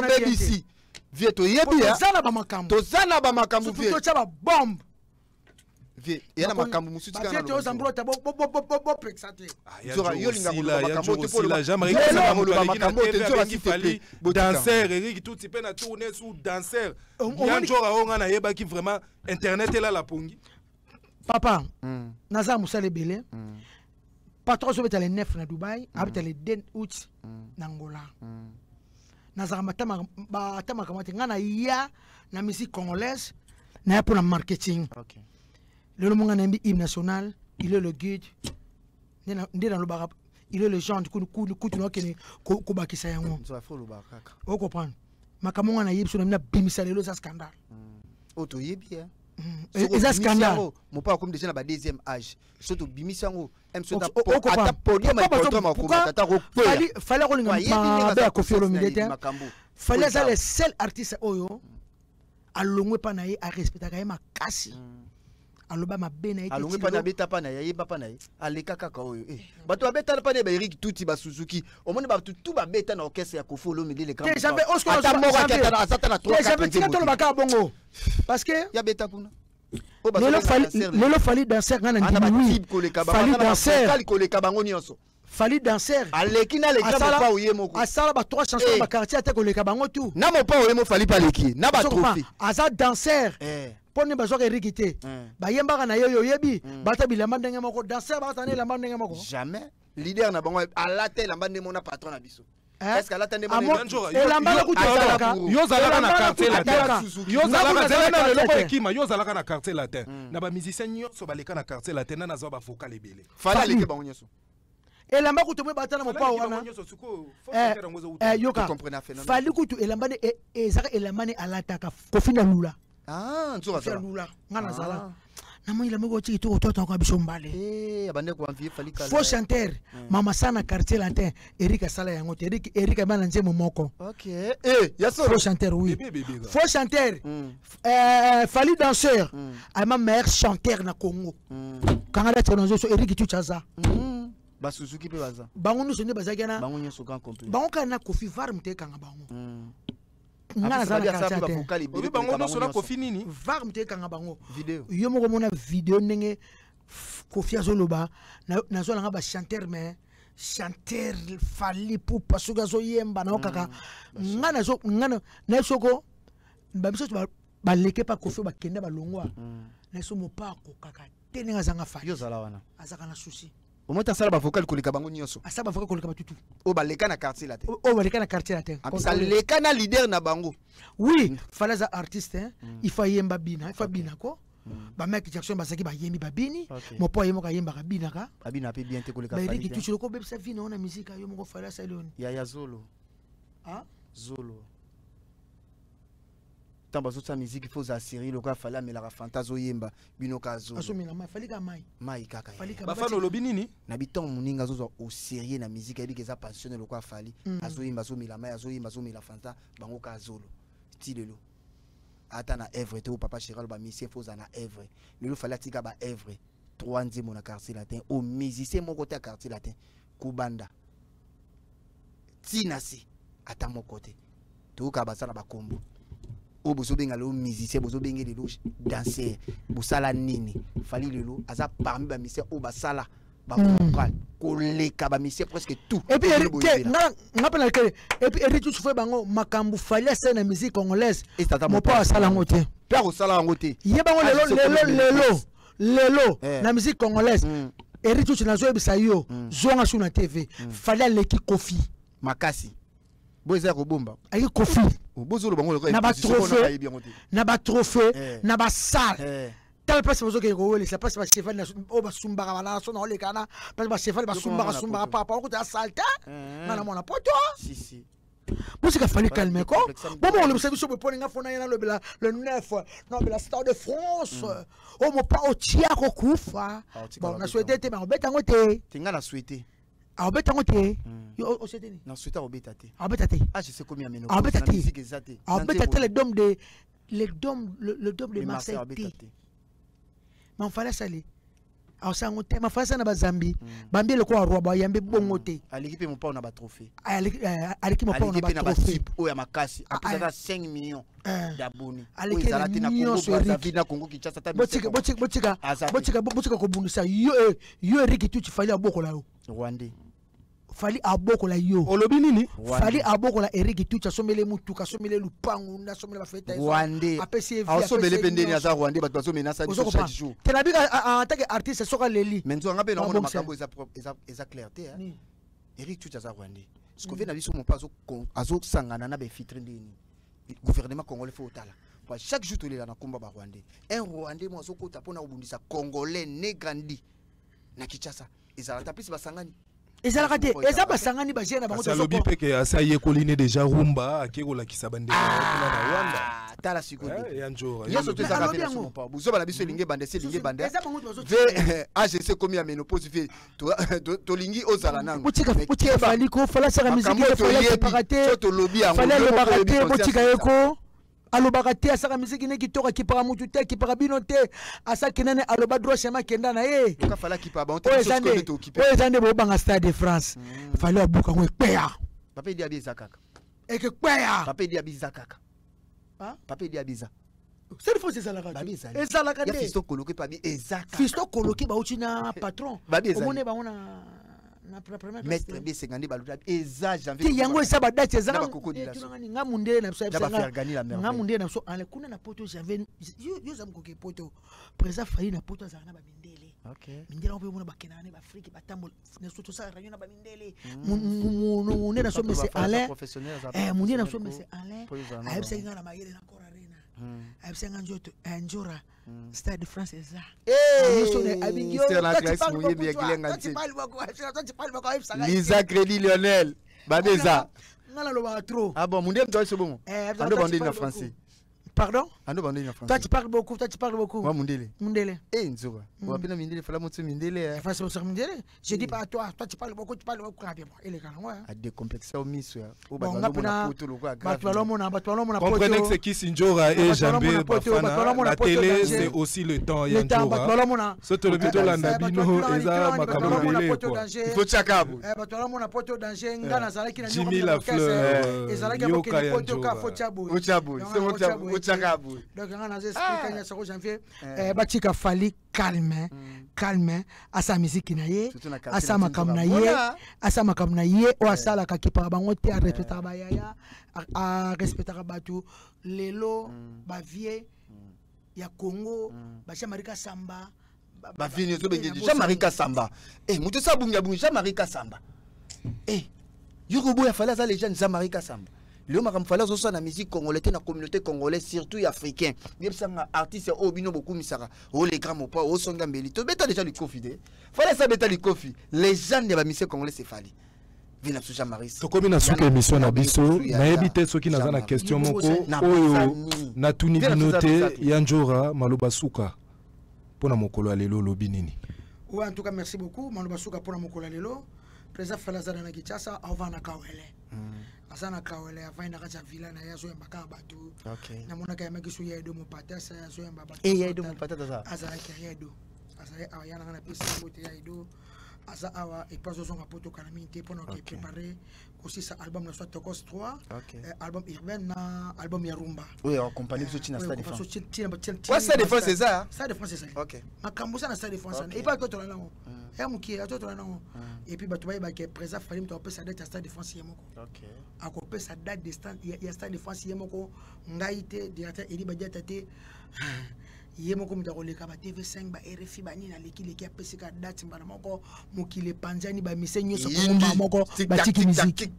bebisi vie to yebi ya tozana ba makambu vie to chaba bombe vie yana makambu musuti kana to zambrota bo pexate zora yo linga ba makambu te pour la jamari ça ba makambu te zora fali danser Eric tout type na tourner sous danser yanjora onga na yeba ki vraiment internet est là la pongi papa naza musale belé patron so betale 9 na Dubai abetale 2 août na Angola nazaka batama kamate nga na ya na musique congolaise na ya pour la marketing le monga na mbi hymne national il est le guide ndena lo baka il est le genre kutu no kene ko bakisa yango o comprendre makamonga na yebso na mina bimisa lelo za scandale auto yebi eza scandale mon pas comme déjà na ba deuxième âge surtout bimisango ata podium ma porto ma ko tata ko fallait ko linga ba Koffi Olomide fallait ça les seuls artistes oyo alongwe pa na ye a respecta ka ye makasi aloba mabe na ye alongwe pa na beta pa na ye ba pa na ye aleka kaka oyo bato babeta pa na ba Eric Tuti ba Suzuki omoni ba tout ba beta na orchestre ya Koffi Olomide le grand ata moko akata azata na 3 bongo parce que ya beta kuna lelo fali danser ngana ndimi fali danser koleka bango nyonso fali danser aleki na leka pa oye moko asala ba 3 chansons ba quartier ate koleka bango tout na mo pa oye mo fali pa leki na ba trophée aza danser poni bazoka Eric te bayembaka na yo yebi bata bilamba ndenge moko danser bata ne lamba ndenge moko jamais leader na bango alate lamba ndenge mona patron na biso est-ce qu'elle attendait mon yozalaka na quartier latin yozalaka na loko ekima yozalaka na quartier latin na ba musicien nyonso baleka na quartier latin na nazo ba vocal ebele fala leke bango nyonso elamba kutu mwe batana mopa wana yoka fali kutu elamba ne ezaka elamba ne alataka kofinda lula nzoka lula ngana zala namoni la moko tiki to toto ko biso mbale abande ko envier Fally Kala faux chanteur mama sana quartier latin Eric Asala yango te Eric bana nzemo moko OK ya so faux chanteur oui faux chanteur Fally danseur ama meilleur chanteur na Congo kangala tenozo so Eric Tuchaza ba Suzuki pe baza bango nuso ne bazaki na bango nyoso kan complet bango kana Kofi Var mtekanga bango ngana za quartier obi bango nuso na Kofi nini Var mtekanga bango vidéo yo moko mona vidéo ndenge Kofi azoloba na zo nga ba chanteur mais chanteur Fally Ipupa soka zo yemba na okaka ngana zo ngana na soko ba biso ba leke pa Kofi ba kenda ba longwa na so mopako kaka tenenga zanga Fally yo zala wana azaka na souci au moins ça ba vocal koleka bango nyoso asaba vocal koleka batutu o ba leka na quartier la te o ba leka na quartier la te ça leka na leader na bango oui Fally za artiste hein il faut yemba bina il faut bina ko ba Michael Jackson basaki ba yembi ba bini mo po yemo ka yemba ka bina ka abina pe bien te koleka Fally ba riki tuchu ko bebisa vina ona musique yo moko Fally sa loni ya Zolo ah Zolo tamba zo sa musique il faut assurer le ka Fally amela ka fantazo yemba bino ka Zolo asomela mai Fally ka mai kaka ba fano lobi nini na biton muninga zo au sérieux na musique ebi keza passionné le ka Fally azo yemba zo mela mai azo yemba zo mela fanta bango ka Zolo style lo ata na Evre te o papa Chiral ba musicien faut na Evre le Fally atika ba Evre 3e mon quartier latin au musicien mon côté quartier latin kubanda tinasi ata mon côté to ka basala ba kombo o bozo benga le musicien bozo benga le danseur bosala nini Fally lelo aza parmi ba musicien o basala ba vocal koleka ba musicien presque tout et puis nga pena ke et puis Eric Tuchu bango makambu Fally sa na musique congolaise mo pa sala ngote pa ko sala ngote ye bango lelo na musique congolaise Eric Tuchu na zo ebisa yo zonga sur na TV Fally leki Kofi makasi boza ko bomba ayi Kofi bozo lo bango na ba trophée na ba salle tal place bozo ke ko wele ça passe ba cheval na o ba sumbaka bala so na ole kana passe ba cheval ba sumbaka papa ko ta salta na mona poto si musika Fally calme ko bon le service bo poninga fona yana le 9 non la Star de France o mo pa o tia ko kufa bon na souhaité te ba obeta ngote tinga na souhaité a obeta ngote yo o souhaité ni na souhaité obeta te ah je sais combien meno obeta te musique exacte obeta te le dôme de Marseille ma Fally sali a sango te ma Fally na bazambi bambi le ko roi ba yambe bongo te aliki pe mo pa na ba trophée aliki mo pa na ba trophée o ya makasi apesa 5 millions d'abonnés aliki na Congo Kinshasa ta botika ko bundisa yo Eric Tuchu Fally abokola yo Rwandais Fally abokola yo olobi nini Fally abokola Eric Tuchu somele mutuka somele lupangu na somele ba feta Rwandais apesi somele pendeni aza Rwandais ba bazo menasa chaque jour tenabika en tant qu'artiste soka leli menzo ngabe na mona makambo eza clarté hein Eric Tuchu aza Rwandais ce que fait na biso mon pas azo sangana na be filtre ndeni gouvernement congolais faut otala chaque jour to lela na komba ba Rwandais un Rwandais mo azoko tapona obundisa congolais né grandi na Kinshasa ezala tapisi basangani ezalaka te eza basangani bajena bango alobi peke asa yekoline déjà rumba akekolakisa bandeko kuna na Rwanda tala sikodi ya njora yeso te ezaka pe na somo pa buzoba na biso elinge bande se linge bande ve AGC komi ya menopause fe tolingi ozala nango botika Fally ko Fally saka musique de Fally séparate to lobi yango Fally le bakate botika yeko alobaka te asaka musique ne kitoka kipaka mutu te kipaka bino te asaki nene aloba droit chemin kenda na ye ka Fally kipa ba on te chose ko to occupé o ezande bo banga Stade de France Fally abuka ngo ekpeya papa di abiza kaka ekpeya papa di abiza kaka papa di abiza c'est faux c'est la radio ezalaka te fisto koloki pa bi ezaka fisto koloki ba utina patron omone ba ona na première maître B 50 baluta eza janvier ti yango esa ba date ezanga nga munde na biso nga munde na biso ale kuna na poto janvier yo zam ko ke poto président Fally na poto za na ba mindele mindele on peut mona ba kenane ba Afrique ba tambol na soto sa rayon na ba mindele munde na so monsieur Alain munde na so monsieur Alain ayeb senga na mayele na kora arena ayeb senga njoto njora Stade de France eza c'est la classe moye bien gilenga Lisa Crédit Lionel babeza ngala lo ba trop ah bon munde mto so bon ando bande na français Pardon? Ando bandeli en français. Toi tu parles beaucoup, Moi Mundele. Mundele. Eh Nzoka. On appelle Mundele, fallait monter Mundele. Enfin c'est Mundele. Je dis pas à toi tu parles beaucoup rapidement. Il est calme, ouais. A décomplexer au miso ya. O Bon, bazalo mona poto loko grave. Comprenez que c'est qui Sinjora et Jambé Bafana. La télé c'est aussi le temps Yanjora. Surtout le vidéo la Nabino Eza Makamobele quoi. Il faut tchakabo. Jimmy Lafleur. Yoka Yanjora. Ochabo, c'est Ochabo. Donc on a expliqué ça janvier. Batika Fali calme, calme. Asa musique naie, asa makam naie, asa makam naie. O asa la kakipa bango te a respecter bayaya, a respecter batu. Lelo, bavie, ya Congo, bacha Marika Samba. Bavie ne déjà Marika Samba. Eh, mutu sa bunga bunga Marika Samba. Eh, Yorubo ya fala za les jeunes za Marika Samba. Le makam fala zo sa na musique congolaise na communauté congolaise surtout africain. Bien ça artiste au bino beaucoup misara. O les grands mopa o songa mbeli. To beta déjà le kofi de. Fala ça beta le kofi. Les gens de la musique congolaise c'est fali. Vina suja Marisa. To komi na suka émission na biso na ebité soki na za na question moko oyo na tuni binote Yanjora Maloba Suka. Pona mokolo alelo lobi nini. Ouais, en tout cas merci beaucoup Maloba Suka pona mokolo alelo. Président Falazana na Kinshasa avant na Kawele. Asana Kawele avant na kacha villa na yazo mbaka batu. OK. Na mona kayama kisu yedo mo patasa yazo mbaba. Yedo mo patata za. Azala yedo. Azala ayana na pesa bote yedo. Asa awa et pas besoin à poto calamité pendant qu'il préparer aussi ça album na soit Tokos 3 album urbain na album Yarumba. Oui, en compagnie de Sotina Stade de France. Quoi ça de France c'est ça? Ça de France c'est ça. OK. Makambo ça na Stade de France et pas que toi là non. Et muki à toi là non. Et puis batu ba que présent fallait me topper sa date à Stade de France yemoko. OK. A couper sa date de Stade il y a Stade de France yemoko ngaite directeur Eli Badiata te yemoko mutakoleka ba TV5 ba RFI ba nina leki a pesika date mbana moko mukile panzani ba misenyo so komba moko ba tiki musique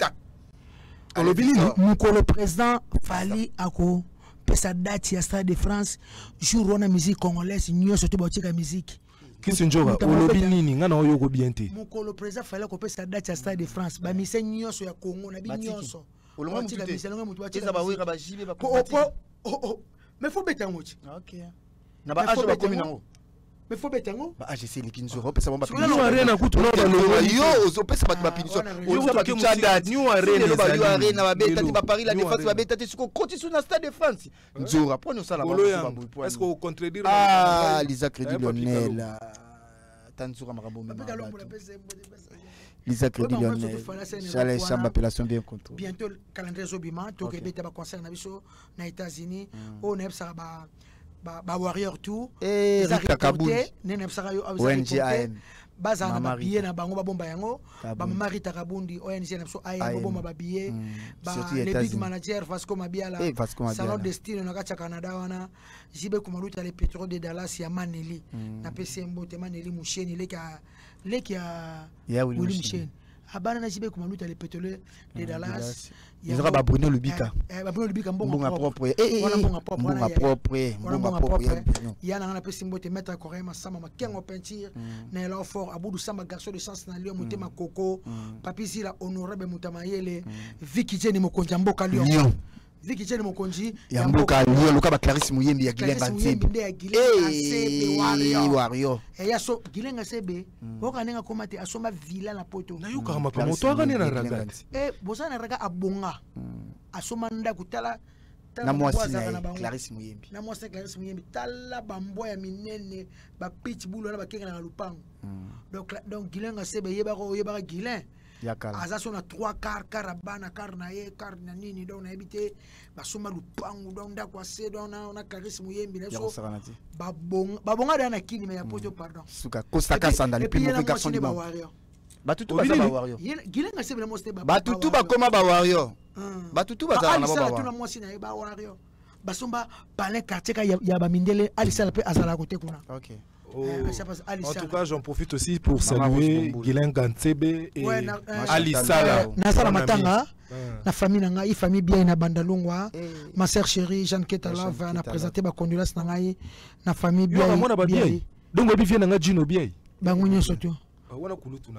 olobini mukolo président Fali ako pesa date ya Stade de France jour on a musique congolaise nyoso to ba tika musique Kisinjora olobini nini ngana oyo ko biente mukolo président Fali ako pesa date ya Stade de France ba misenyo so ya Congo na bi nyoso olonga mutu te eza ba wira ba jibe ba mais faut bêter mochi OK. Na ba ajo ba komi nango. Mais faut betango. Ba AGC likinzo pesa bomba pinition. New arena kutu no ba yo zo pesa ba pinition. Yo ba kichanda new arena ba yo arena ba beta ti ba Paris la défense ba beta ti suko koti sur na Stade de France. Nzora prenons ça là bas. Est-ce qu'on contredire Lisa Crédit Lionel. Tanzura makambo même. Lisa Crédit Lionel. Chalet chamba appellation bien contrôlée. Bientôt calendrier Zobima to ke beta ba concert na biso na États-Unis. O nepsa ba warrior tout et Rita Kaboul nene psaka yo ONGAM baza na babiye na bango babomba yango ba mama Rita Kabundi ONG na pso aya babomba babiye ba le big manager Vasco Mabiala salon destino na kacha Canada wana jibe kumaluta le pétrole de Dallas ya Maneli na PCMbo te Maneli Musheni leki ya Willy Musheni abana na jibe kumaluta le pétrole de Dallas ils aura ba Bruno Lubika Bruno Lubika mbonga propre mbonga propre yana na pesimbo te mettre corée masama makengo peinture na la fort abudu samba garçon de chance na lio mutema koko papisi la honorable mutamayele Vicky Jeni mokonzi mboka lio Vicky Jeni mokonzi ya mboka lio luka ba Clarisse Muyembi ya Gilenga Ntsebe wario ya so Gilenga Sebe boka nenga komate asoma villa na poto na yuka makamo to agane na ragati bosana raga abonga asoma nda kutala na mwasi na Clarisse Muyembi na mwasi Clarisse Muyembi tala bambo ya minene ba pitbull na bakenga na lupango donc Gilenga Sebe yeba Gilen aza so na 3 car carabana car na ye car na nini donc na ebité basoma lupango donc ndako ase donc na Clarisse Muyembi na so babonga da na kini mais ya poto pardon suka kosaka sanda le pino garçon du monde batutu baza ba warrior Gilenga Sebe na moste batutu bakoma ba warrior batutu baza na ba warrior na mosi na ba warrior basomba palais quartier ka ya ba mindele alisala pe azala côté kuna OK. En tout cas, j'en profite aussi pour saluer Gilenga Ntsebe et Ali Sala. Nasala Matanga, la famille nanga, η famille bien na Bandalungwa, ma sœur chérie Jeanne Ketala va na présenter ba condoléances nanga na famille bien. Donc obi vient nanga Jino bien. Bangunyo soto.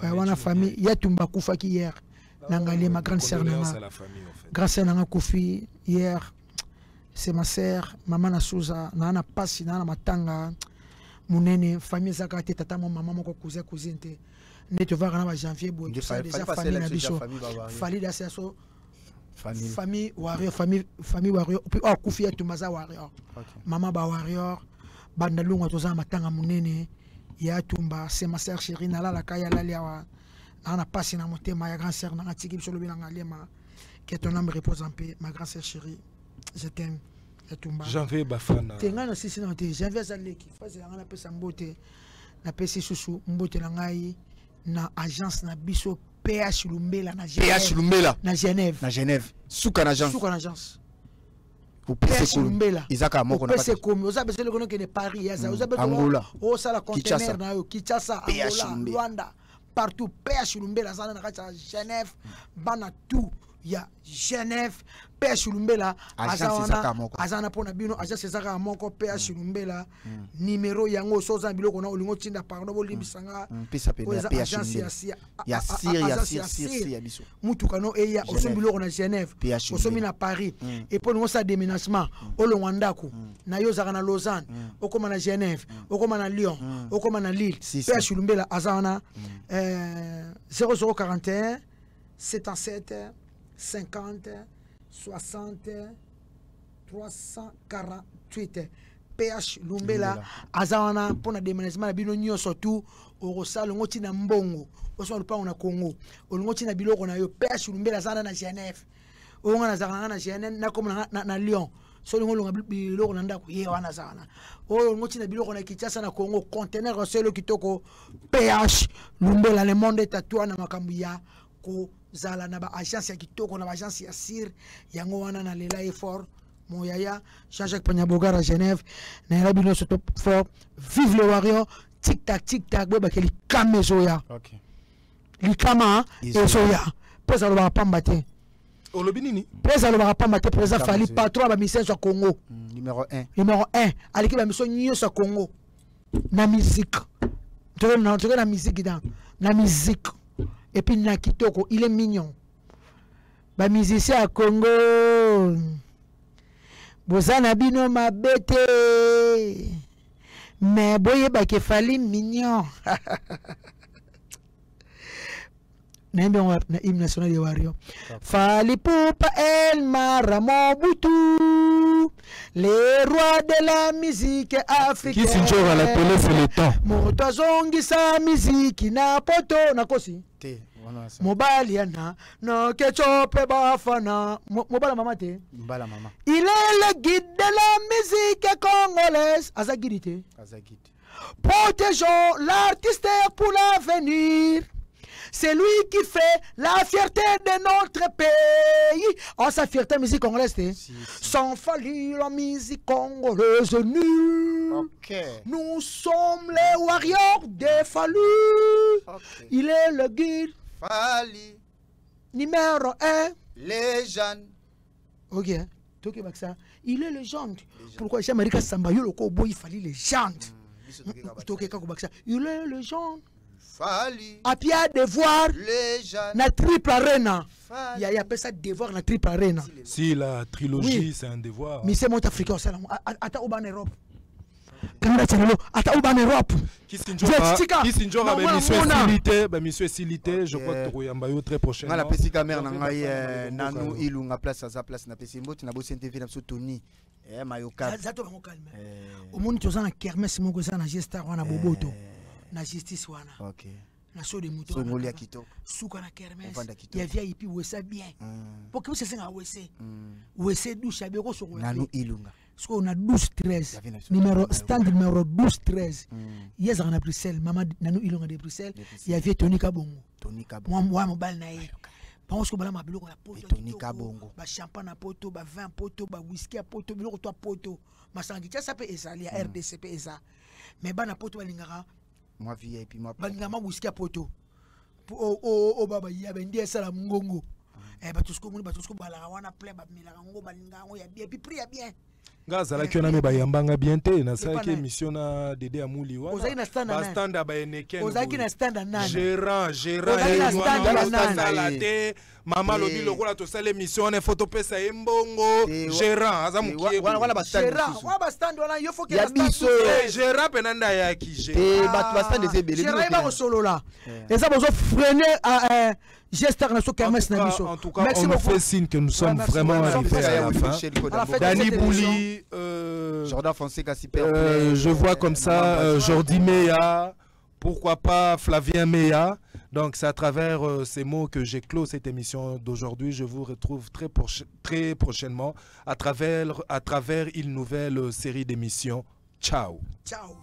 Wana famille yatumba kufa ki hier. Nanga le ma grande sœur nanga. Grâce à nanga kufi hier. c'est ma sœur maman na Souza na pasi na matanga munene famille zaka te tata mon maman moko cousin te ne te va na janvier boy ça déjà famille na biso fali da so famille warrior famille warrior puis kufia tumaza warrior maman ba warrior banda lunga toza matanga munene ya tumba c'est ma sœur chérie na la kaya la liawa na pasi na motema ya grand sœur na tiki biso lobi na ngalema que ton âme repose en paix ma grand sœur chérie je t'aime. Janvier Bafana. Tengana sisi na te Janvier Zaleki. Faze ngana pesa mbote na pesi susu mbote na ngai na agence na biso PH Lumbela na Genève. PH Lumbela na Genève. Na Genève. Souka na agence. Souka na agence. PH Lumbela. Izaka moko na pesi komi oza bese le kono ke ne Paris yaza. Oza bese Angola. O sala conteneur na yo Kinshasa, Angola, Rwanda, partout PH Lumbela zana na kata Genève bana tout. Il y a Genève, PH Lumbela, Azana pona bino, agence César Moko, PH Lumbela, numéro yango soza biloko na olingo tinda pardon bolimbisanga. Pesa pena PH ya Syria biso. Mutukano eya oso biloko na Genève, oso na Paris. Et pour nous ça déménagement, au Luandaku, na yo zaka na Lausanne, okoma na Genève, okoma na Lyon, okoma na Lille. PH Lumbela Azana 0041 77 50 60 348 PH Lumbela azawana pona déménagement na bino nyonso tout orosala ngoti na mbongo oso lupango na Congo olngoti na biloko na yo PH Lumbela zana na Genève onga na zana na Genève na komona na Lyon so ngolonga biloko na ndako ye wana zana o ngoti na biloko na Kinshasa na Congo conteneur selo kitoko PH Lumbela le monde tatua na makambu ya ko zala na ba agence ya kitoko na ba agence ya sir yango wana na lela effort moyaya Jean-Jacques Panyabogar à Genève na la bino top fort vive le warrior tic tac beba ke li kamezoya OK li kama ezoya pesa lo ba pamba te olobi nini pesa lo ba pamba te pesa fali patron ba mission sur Congo numéro 1 aliki ba mission nyo sur Congo na musique to na musique na musique. Et puis Nakitoko, il est mignon. Ba musicien à Congo. Bozana bino ma bête. Mais boye ba ke fali mignon. N'aimez on na hymne national de Wario. Fali Poupa El Maramobutu. Les rois de la musique africaine. Qui s'injure à la télé, c'est le temps. Moto zongi sa musique na poto na kosi. Mobaliana no kechope bafana mobala mama te mbala mama. Il est le guide de la musique congolaise. Azagirité. Protégeons l'artiste pour l'avenir. C'est lui qui fait la fierté de notre pays. Oh, sa fierté musique congolaise, sans Fali, la musique congolaise nulle. Okay. Nous sommes les warriors de Fali. Okay. Il est le guide. Fali. Numéro 1. Légende. Ok. Il est légende. Pourquoi j'aimerais que Sambayo le Kobo, il fallait légende. Il est légende. Fali. A pied devoir na triple arena. Il y a ça devoir na triple arena. Si la trilogie c'est un devoir. Mais c'est mon africain ça. Ata uba en Europe. Canada Channel ata uba en Europe. Qui s'injora ba monsieur Silité, je crois que Toyamba yo très prochainement. La petite caméra na ngai nanu ilunga place à sa place na pesi mboti na bosi TV na so Tony. Mayoka. Zato ba calme. Au monde tozana kermesse moko za na gesta wana boboto. Na justice wana. OK. Na so de moto. So ngoli akito. Suka na kermesse. Ya via ipi wesa bien. Pour que vous se nga wese. Wese douche ya beko so ko. Nanu ilunga. So on a 12 13. Numéro stand numéro 12 13. Yes on a Bruxelles, maman nanu ilunga de Bruxelles. Ya via Tony Kabongo. Tony Kabongo. Moi mobile na ye. Parce que bala ma biloko ya poto. Tony Kabongo. Ba champagne à poto, ba vin poto, ba whisky à poto, biloko to poto. Masangi ça peut ezali à RDC peut eza. Mais bana poto balingara moi VIP moi balingama whisky à poto. O baba ya bendi sala mungongo. Batusko muni batusko bala wana plein ba milanga ngo balinga ngo ya bien puis prix ya bien. Gaza la kiona me bayambanga bien te na ça que émission na Dédé Amouli wana. Ozaki na stand na stand ba eneken. Ozaki na stand na gérant Ozaki na stand na salade. Mama lobi lokola to sala émission na photo pesa embongo. Gérant aza mukie. Wana ba stand. Gérant, wa ba stand wana yo faut que ya biso. Gérant penanda ya ki gérant. Ba stand des ebele. Gérant ba ko solo là. Et ça bozo freiner à gesteur na so kermesse na biso. En tout cas, on nous fait signe que nous sommes vraiment arrivés à la fin. Dani Bouli, Jordan Fonseca, je vois comme ça Jordi Meya, pourquoi pas Flavien Meya. Donc c'est à travers ces mots que j'ai clos cette émission d'aujourd'hui. Je vous retrouve très prochainement à travers une nouvelle série d'émissions. Ciao. Ciao.